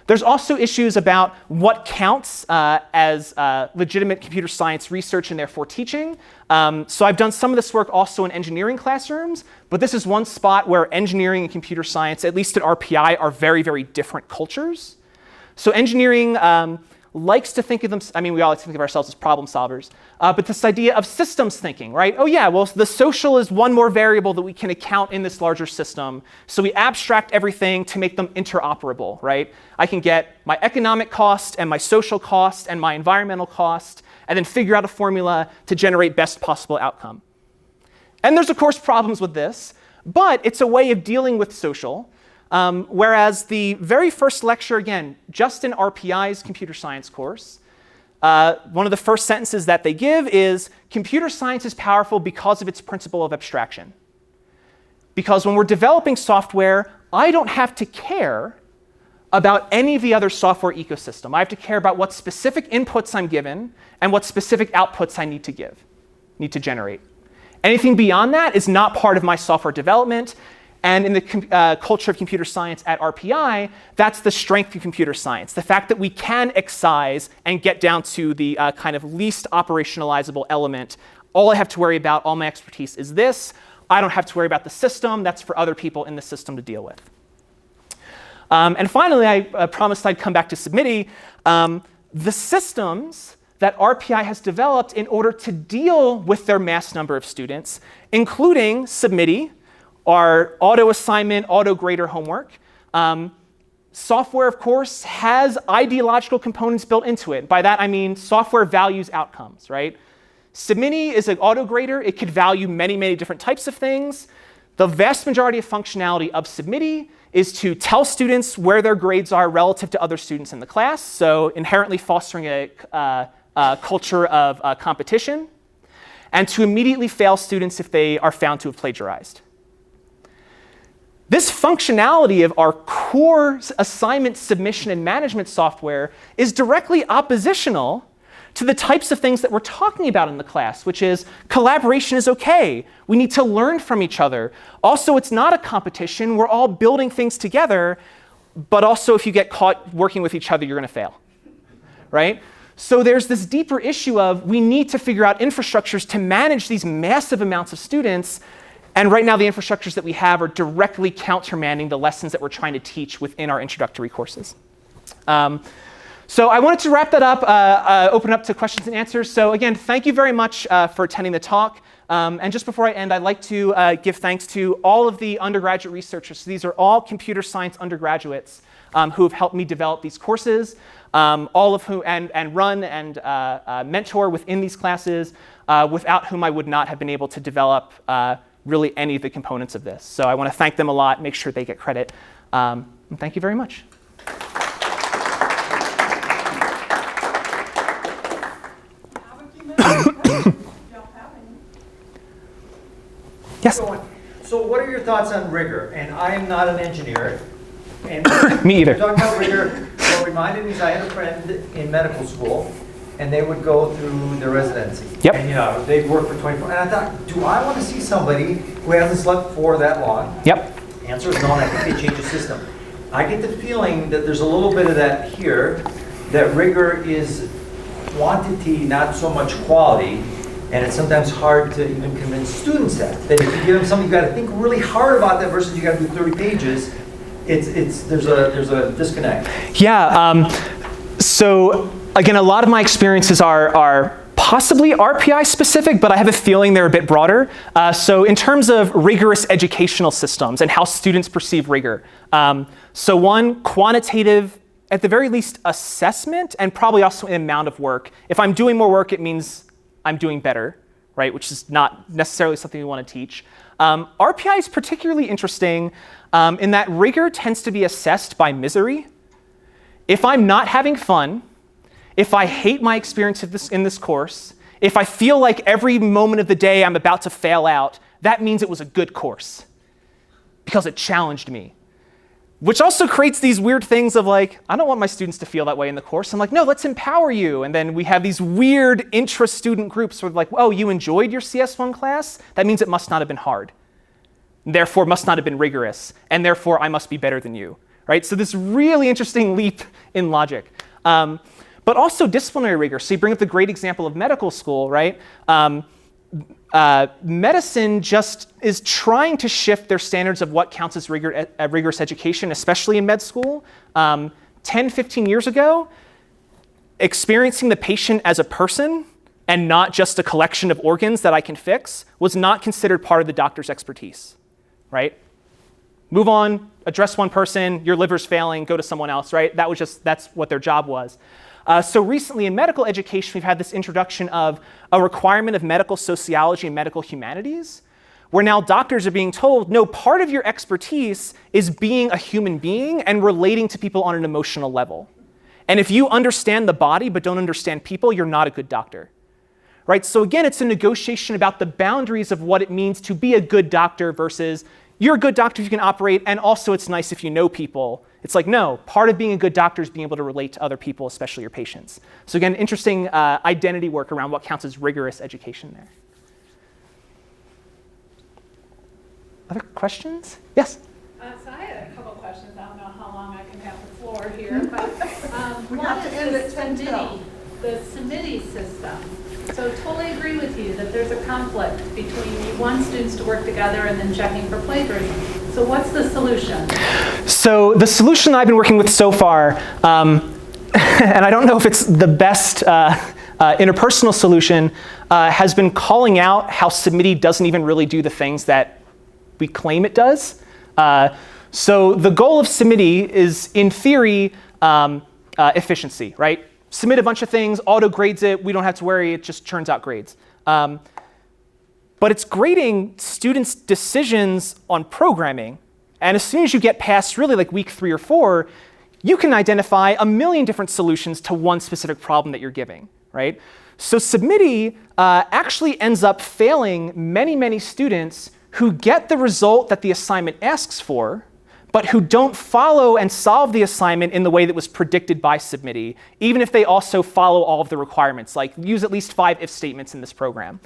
There's also issues about what counts as legitimate computer science research and therefore teaching. So I've done some of this work also in engineering classrooms, but this is one spot where engineering and computer science, at least at RPI, are very, very different cultures. So engineering likes to think of them, I mean, we all like to think of ourselves as problem solvers, but this idea of systems thinking, right? Oh yeah, well, the social is one more variable that we can account in this larger system. So we abstract everything to make them interoperable, right? I can get my economic cost and my social cost and my environmental cost, and then figure out a formula to generate best possible outcome. And there's, of course, problems with this, but it's a way of dealing with social. Whereas the very first lecture, again, just in RPI's computer science course, one of the first sentences that they give is, computer science is powerful because of its principle of abstraction. Because when we're developing software, I don't have to care about any of the other software ecosystem. I have to care about what specific inputs I'm given and what specific outputs I need to generate. Anything beyond that is not part of my software development. And in the culture of computer science at RPI, that's the strength of computer science. The fact that we can excise and get down to the kind of least operationalizable element. All I have to worry about, all my expertise is this. I don't have to worry about the system. That's for other people in the system to deal with. And finally, I promised I'd come back to SubmitE. The systems that RPI has developed in order to deal with their mass number of students, including SubmitE, our auto-assignment, auto-grader homework. Software, of course, has ideological components built into it. By that, I mean software values outcomes, right? SubmitE is an auto-grader. It could value many, many different types of things. The vast majority of functionality of SubmitE is to tell students where their grades are relative to other students in the class, so inherently fostering a culture of competition, and to immediately fail students if they are found to have plagiarized. This functionality of our core assignment submission and management software is directly oppositional to the types of things that we're talking about in the class, which is collaboration is okay. We need to learn from each other. Also, it's not a competition. We're all building things together, but also if you get caught working with each other, you're going to fail, right? So there's this deeper issue of we need to figure out infrastructures to manage these massive amounts of students. And right now, the infrastructures that we have are directly countermanding the lessons that we're trying to teach within our introductory courses. So I wanted to wrap that up, open up to questions and answers. So again, thank you very much for attending the talk. And just before I end, I'd like to give thanks to all of the undergraduate researchers. So these are all computer science undergraduates who have helped me develop these courses, all of whom, and run and mentor within these classes, without whom I would not have been able to develop really any of the components of this. So I want to thank them a lot, make sure they get credit. And thank you very much. Yes. So what are your thoughts on rigor? And I am not an engineer. And Me either. Talking about rigor, what reminded me is I had a friend in medical school, and they would go through their residency. Yep. And they'd work for 24. And I thought, do I want to see somebody who hasn't slept for that long? Yep. Answer is no, and I think they changed the system. I get the feeling that there's a little bit of that here, that rigor is quantity, not so much quality. And it's sometimes hard to even convince students that if you give them something, you've got to think really hard about that versus you got to do 30 pages. There's a disconnect. Yeah. So again, a lot of my experiences are possibly RPI specific, but I have a feeling they're a bit broader. So in terms of rigorous educational systems and how students perceive rigor. So one, quantitative, at the very least, assessment, and probably also an amount of work. If I'm doing more work, it means I'm doing better, right? Which is not necessarily something we want to teach. RPI is particularly interesting in that rigor tends to be assessed by misery. If I'm not having fun, if I hate my experience in this course, if I feel like every moment of the day I'm about to fail out, that means it was a good course because it challenged me. Which also creates these weird things of like, I don't want my students to feel that way in the course. I'm like, no, let's empower you. And then we have these weird intra-student groups where like, oh, you enjoyed your CS1 class? That means it must not have been hard. Therefore, must not have been rigorous. And therefore, I must be better than you, right? So this really interesting leap in logic. But also disciplinary rigor. So you bring up the great example of medical school, right? Medicine just is trying to shift their standards of what counts as rigorous education, especially in med school. 10, 15 years ago, experiencing the patient as a person and not just a collection of organs that I can fix was not considered part of the doctor's expertise, right? Move on, address one person, your liver's failing, go to someone else, right? That's what their job was. So recently in medical education, we've had this introduction of a requirement of medical sociology and medical humanities, where now doctors are being told, no, part of your expertise is being a human being and relating to people on an emotional level. And if you understand the body but don't understand people, you're not a good doctor, right? So again, it's a negotiation about the boundaries of what it means to be a good doctor versus you're a good doctor if you can operate, and also it's nice if you know people. It's like, no, part of being a good doctor is being able to relate to other people, especially your patients. So again, interesting identity work around what counts as rigorous education there. Other questions? Yes? So I had a couple questions. I don't know how long I can have the floor here, but We one have to end is at 10:12. the SubmitE system. So totally agree with you that there's a conflict between you want students to work together and then checking for plagiarism. So what's the solution? So the solution I've been working with so far, and I don't know if it's the best interpersonal solution, has been calling out how SubmitE doesn't even really do the things that we claim it does. So the goal of SubmitE is, in theory, efficiency, right? Submit a bunch of things, auto grades it, we don't have to worry, it just churns out grades. But it's grading students' decisions on programming. And as soon as you get past really like week 3 or 4, you can identify a million different solutions to one specific problem that you're giving, right? So SubmitE actually ends up failing many, many students who get the result that the assignment asks for, but who don't follow and solve the assignment in the way that was predicted by SubmitE, even if they also follow all of the requirements, like use at least 5 if statements in this program.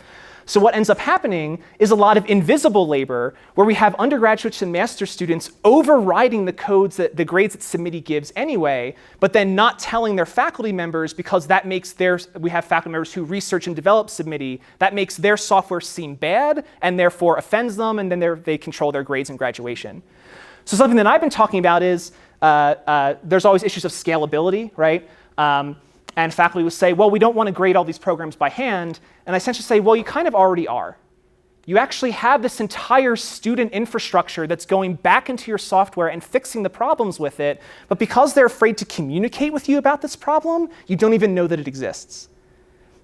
So what ends up happening is a lot of invisible labor where we have undergraduates and master's students overriding the grades that SubmitE gives anyway, but then not telling their faculty members because that makes we have faculty members who research and develop SubmitE, that makes their software seem bad and therefore offends them, and then they control their grades in graduation. So something that I've been talking about is there's always issues of scalability, right? And faculty would say, well, we don't want to grade all these programs by hand. And I essentially say, well, you kind of already are. You actually have this entire student infrastructure that's going back into your software and fixing the problems with it. But because they're afraid to communicate with you about this problem, you don't even know that it exists,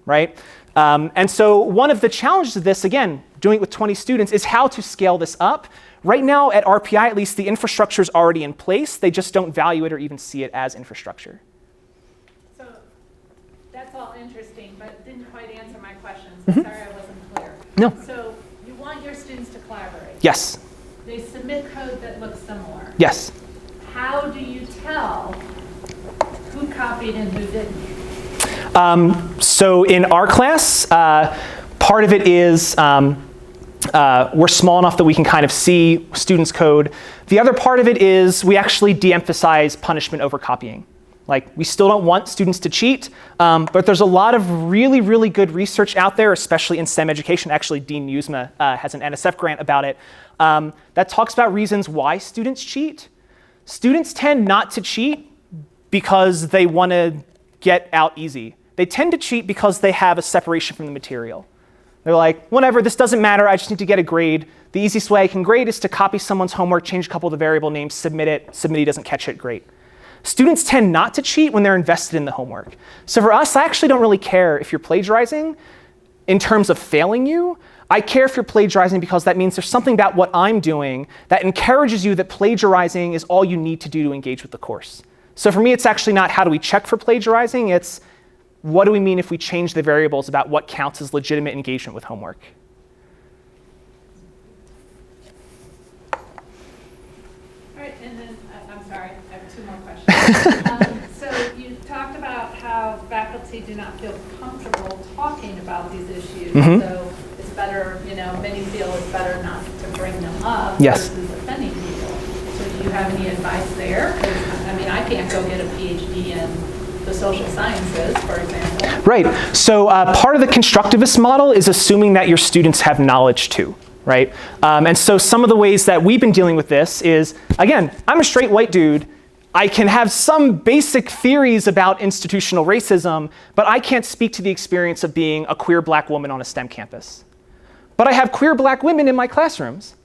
right? And so one of the challenges of this, again, doing it with 20 students, is how to scale this up. Right now, at RPI, at least, the infrastructure is already in place. They just don't value it or even see it as infrastructure. That's all interesting, but didn't quite answer my question, so sorry I wasn't clear. No. So you want your students to collaborate. Yes. They submit code that looks similar. Yes. How do you tell who copied and who didn't? So in our class, part of it is we're small enough that we can kind of see students' code. The other part of it is we actually de-emphasize punishment over copying. Like, we still don't want students to cheat, but there's a lot of really, really good research out there, especially in STEM education. Actually, Dean Newsma has an NSF grant about it that talks about reasons why students cheat. Students tend not to cheat because they want to get out easy. They tend to cheat because they have a separation from the material. They're like, whatever, this doesn't matter, I just need to get a grade. The easiest way I can grade is to copy someone's homework, change a couple of the variable names, submit it. SubmitE doesn't catch it, great. Students tend not to cheat when they're invested in the homework. So for us, I actually don't really care if you're plagiarizing in terms of failing you. I care if you're plagiarizing because that means there's something about what I'm doing that encourages you that plagiarizing is all you need to do to engage with the course. So for me, it's actually not how do we check for plagiarizing, it's what do we mean if we change the variables about what counts as legitimate engagement with homework. All right, and then, I'm sorry, I have 2 more questions. So you talked about how faculty do not feel comfortable talking about these issues. So it's better, many feel it's better not to bring them up versus offending people. So do you have any advice there? Because, I can't go get a PhD in the social sciences, for example. Right, so part of the constructivist model is assuming that your students have knowledge too. Right? And so some of the ways that we've been dealing with this is, again, I'm a straight white dude. I can have some basic theories about institutional racism, but I can't speak to the experience of being a queer black woman on a STEM campus. But I have queer black women in my classrooms.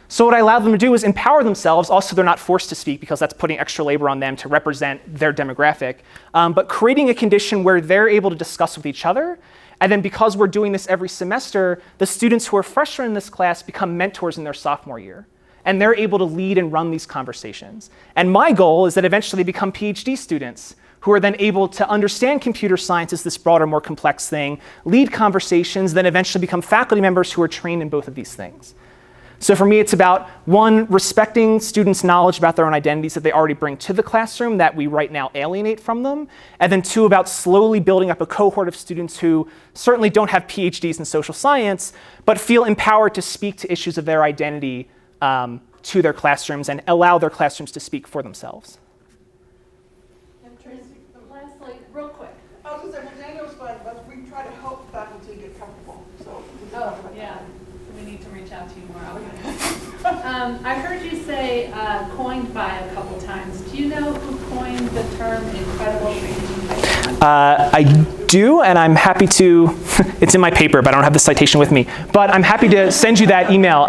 So what I allow them to do is empower themselves. Also, they're not forced to speak because that's putting extra labor on them to represent their demographic. But creating a condition where they're able to discuss with each other. And then because we're doing this every semester, the students who are freshmen in this class become mentors in their sophomore year. And they're able to lead and run these conversations. And my goal is that eventually they become PhD students who are then able to understand computer science as this broader, more complex thing, lead conversations, then eventually become faculty members who are trained in both of these things. So for me, it's about, 1, respecting students' knowledge about their own identities that they already bring to the classroom that we right now alienate from them. And then 2, about slowly building up a cohort of students who certainly don't have PhDs in social science, but feel empowered to speak to issues of their identity to their classrooms and allow their classrooms to speak for themselves. And Tracy, lastly, real quick. I was going to say, well, Daniel's fine, but we try to help faculty get comfortable. So Yeah. We need to reach out to you more often. I heard you say coined by a couple times. Do you know who coined the term incredible shrinking pipeline? I do, and I'm happy to, it's in my paper, but I don't have the citation with me. But I'm happy to send you that email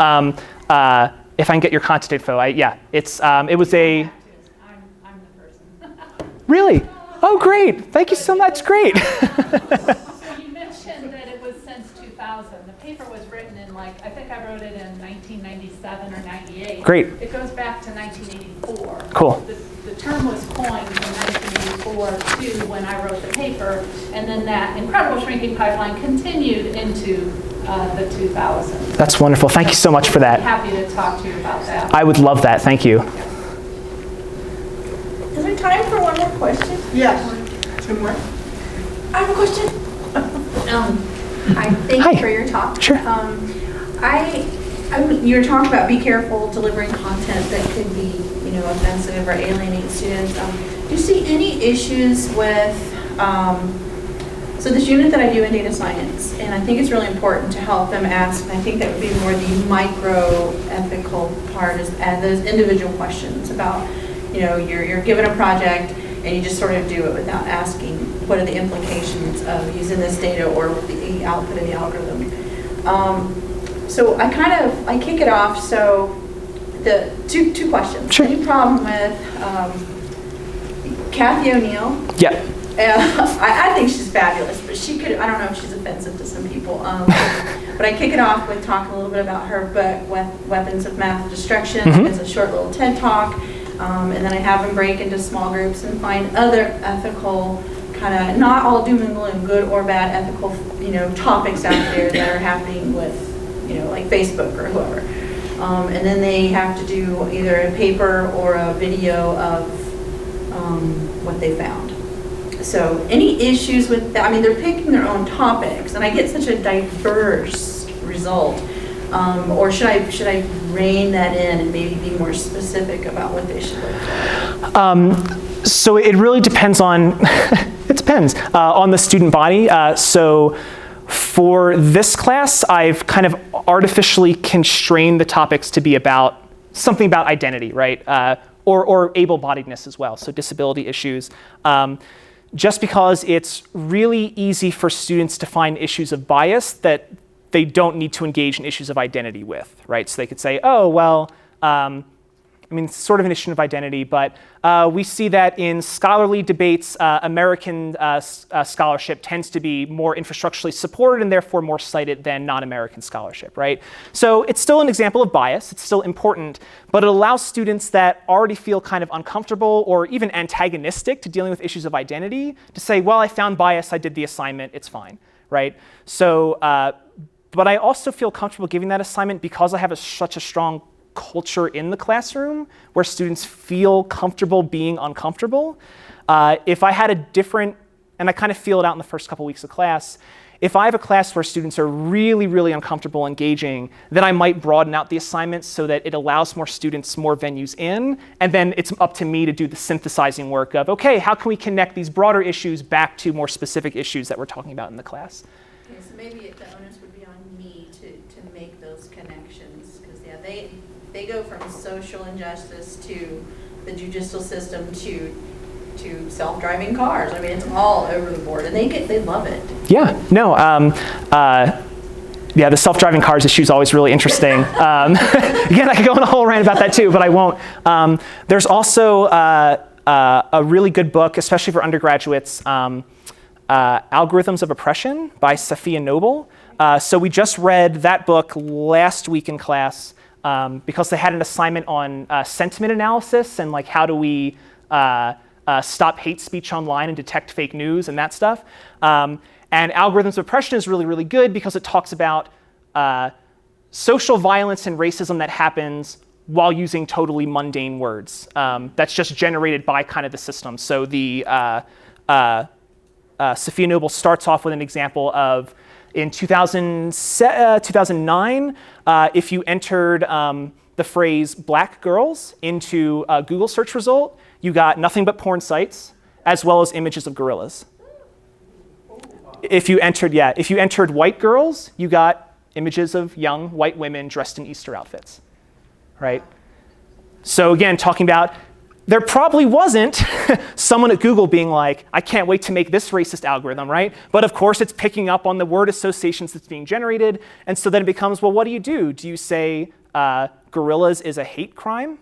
if I can get your contact info. It was a... I'm the person. Really? Oh, great. Thank you so much. Great. So you mentioned that it was since 2000. The paper was written in, I think I wrote it in 1997 or 98. Great. It goes back to 1984. Cool. The term was coined from 1984 to when I wrote the paper, and then that incredible shrinking pipeline continued into the 2000s. That's wonderful. Thank you so much for that. I'm happy to talk to you about that. I would love that. Thank you. a question. Yes. Two more. I have a question. Hi, thank you for your talk. Sure. You were talking about be careful delivering content that could be, offensive or alienate students. Do you see any issues with, so this unit that I do in data science, and I think it's really important to help them ask, and I think that would be more the micro-ethical part, is those individual questions about, you're given a project and you just sort of do it without asking what are the implications of using this data or the output of the algorithm. So I kick it off. So the two questions. Sure. Any problem with Kathy O'Neill? Yeah. I think she's fabulous, but I don't know if she's offensive to some people. But I kick it off with talking a little bit about her book, Weapons of Math Destruction. It's a short little TED Talk. And then I have them break into small groups and find other ethical, kind of not all doom and gloom, good or bad ethical, topics out there that are happening with, like Facebook or whoever. And then they have to do either a paper or a video of what they found. So any issues with that? I mean, they're picking their own topics, and I get such a diverse result. Or should I rein that in and maybe be more specific about what they should look for? So it really depends on, on the student body. So for this class, I've kind of artificially constrained the topics to be about something about identity, right? Or able-bodiedness as well, so disability issues. Just because it's really easy for students to find issues of bias that they don't need to engage in issues of identity with, right? So they could say, oh, well, sort of an issue of identity, but we see that in scholarly debates, American scholarship tends to be more infrastructurally supported and therefore more cited than non-American scholarship, right? So it's still an example of bias, it's still important, but it allows students that already feel kind of uncomfortable or even antagonistic to dealing with issues of identity to say, well, I found bias, I did the assignment, it's fine, right? So, but I also feel comfortable giving that assignment because I have such a strong culture in the classroom where students feel comfortable being uncomfortable. If I had a different, and I kind of feel it out in the first couple weeks of class, if I have a class where students are really, really uncomfortable engaging, then I might broaden out the assignments so that it allows more students, more venues in, and then it's up to me to do the synthesizing work of, okay, how can we connect these broader issues back to more specific issues that we're talking about in the class? Okay, so maybe the onus would be on me to make those connections, because they go from social injustice to the judicial system to self-driving cars. I mean, it's all over the board, and they love it. Yeah, no, yeah, the self-driving cars issue is always really interesting. Again, I could go on a whole rant about that too, but I won't. There's also a really good book, especially for undergraduates, Algorithms of Oppression by Safiya Noble. So we just read that book last week in class because they had an assignment on sentiment analysis and like how do we stop hate speech online and detect fake news and that stuff. And Algorithms of Oppression is really, really good because it talks about social violence and racism that happens while using totally mundane words. That's just generated by kind of the system. So the Safiya Noble starts off with an example of in 2009, if you entered the phrase black girls into a Google search result, you got nothing but porn sites, as well as images of gorillas. If you entered white girls, you got images of young white women dressed in Easter outfits, right? So again, talking about, there probably wasn't someone at Google being like, I can't wait to make this racist algorithm, right? But of course, it's picking up on the word associations that's being generated. And so then it becomes, well, what do? Do you say gorillas is a hate crime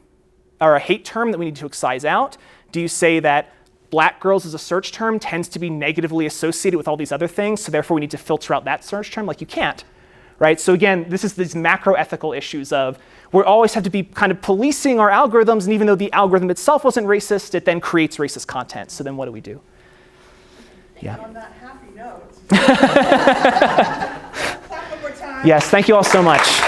or a hate term that we need to excise out? Do you say that black girls as a search term tends to be negatively associated with all these other things, so therefore we need to filter out that search term? Like, you can't, right? So again, this is these macro ethical issues of we always have to be kind of policing our algorithms, and even though the algorithm itself wasn't racist, it then creates racist content. So then what do we do? Yeah. On that happy note. Clap one more time. Yes, thank you all so much.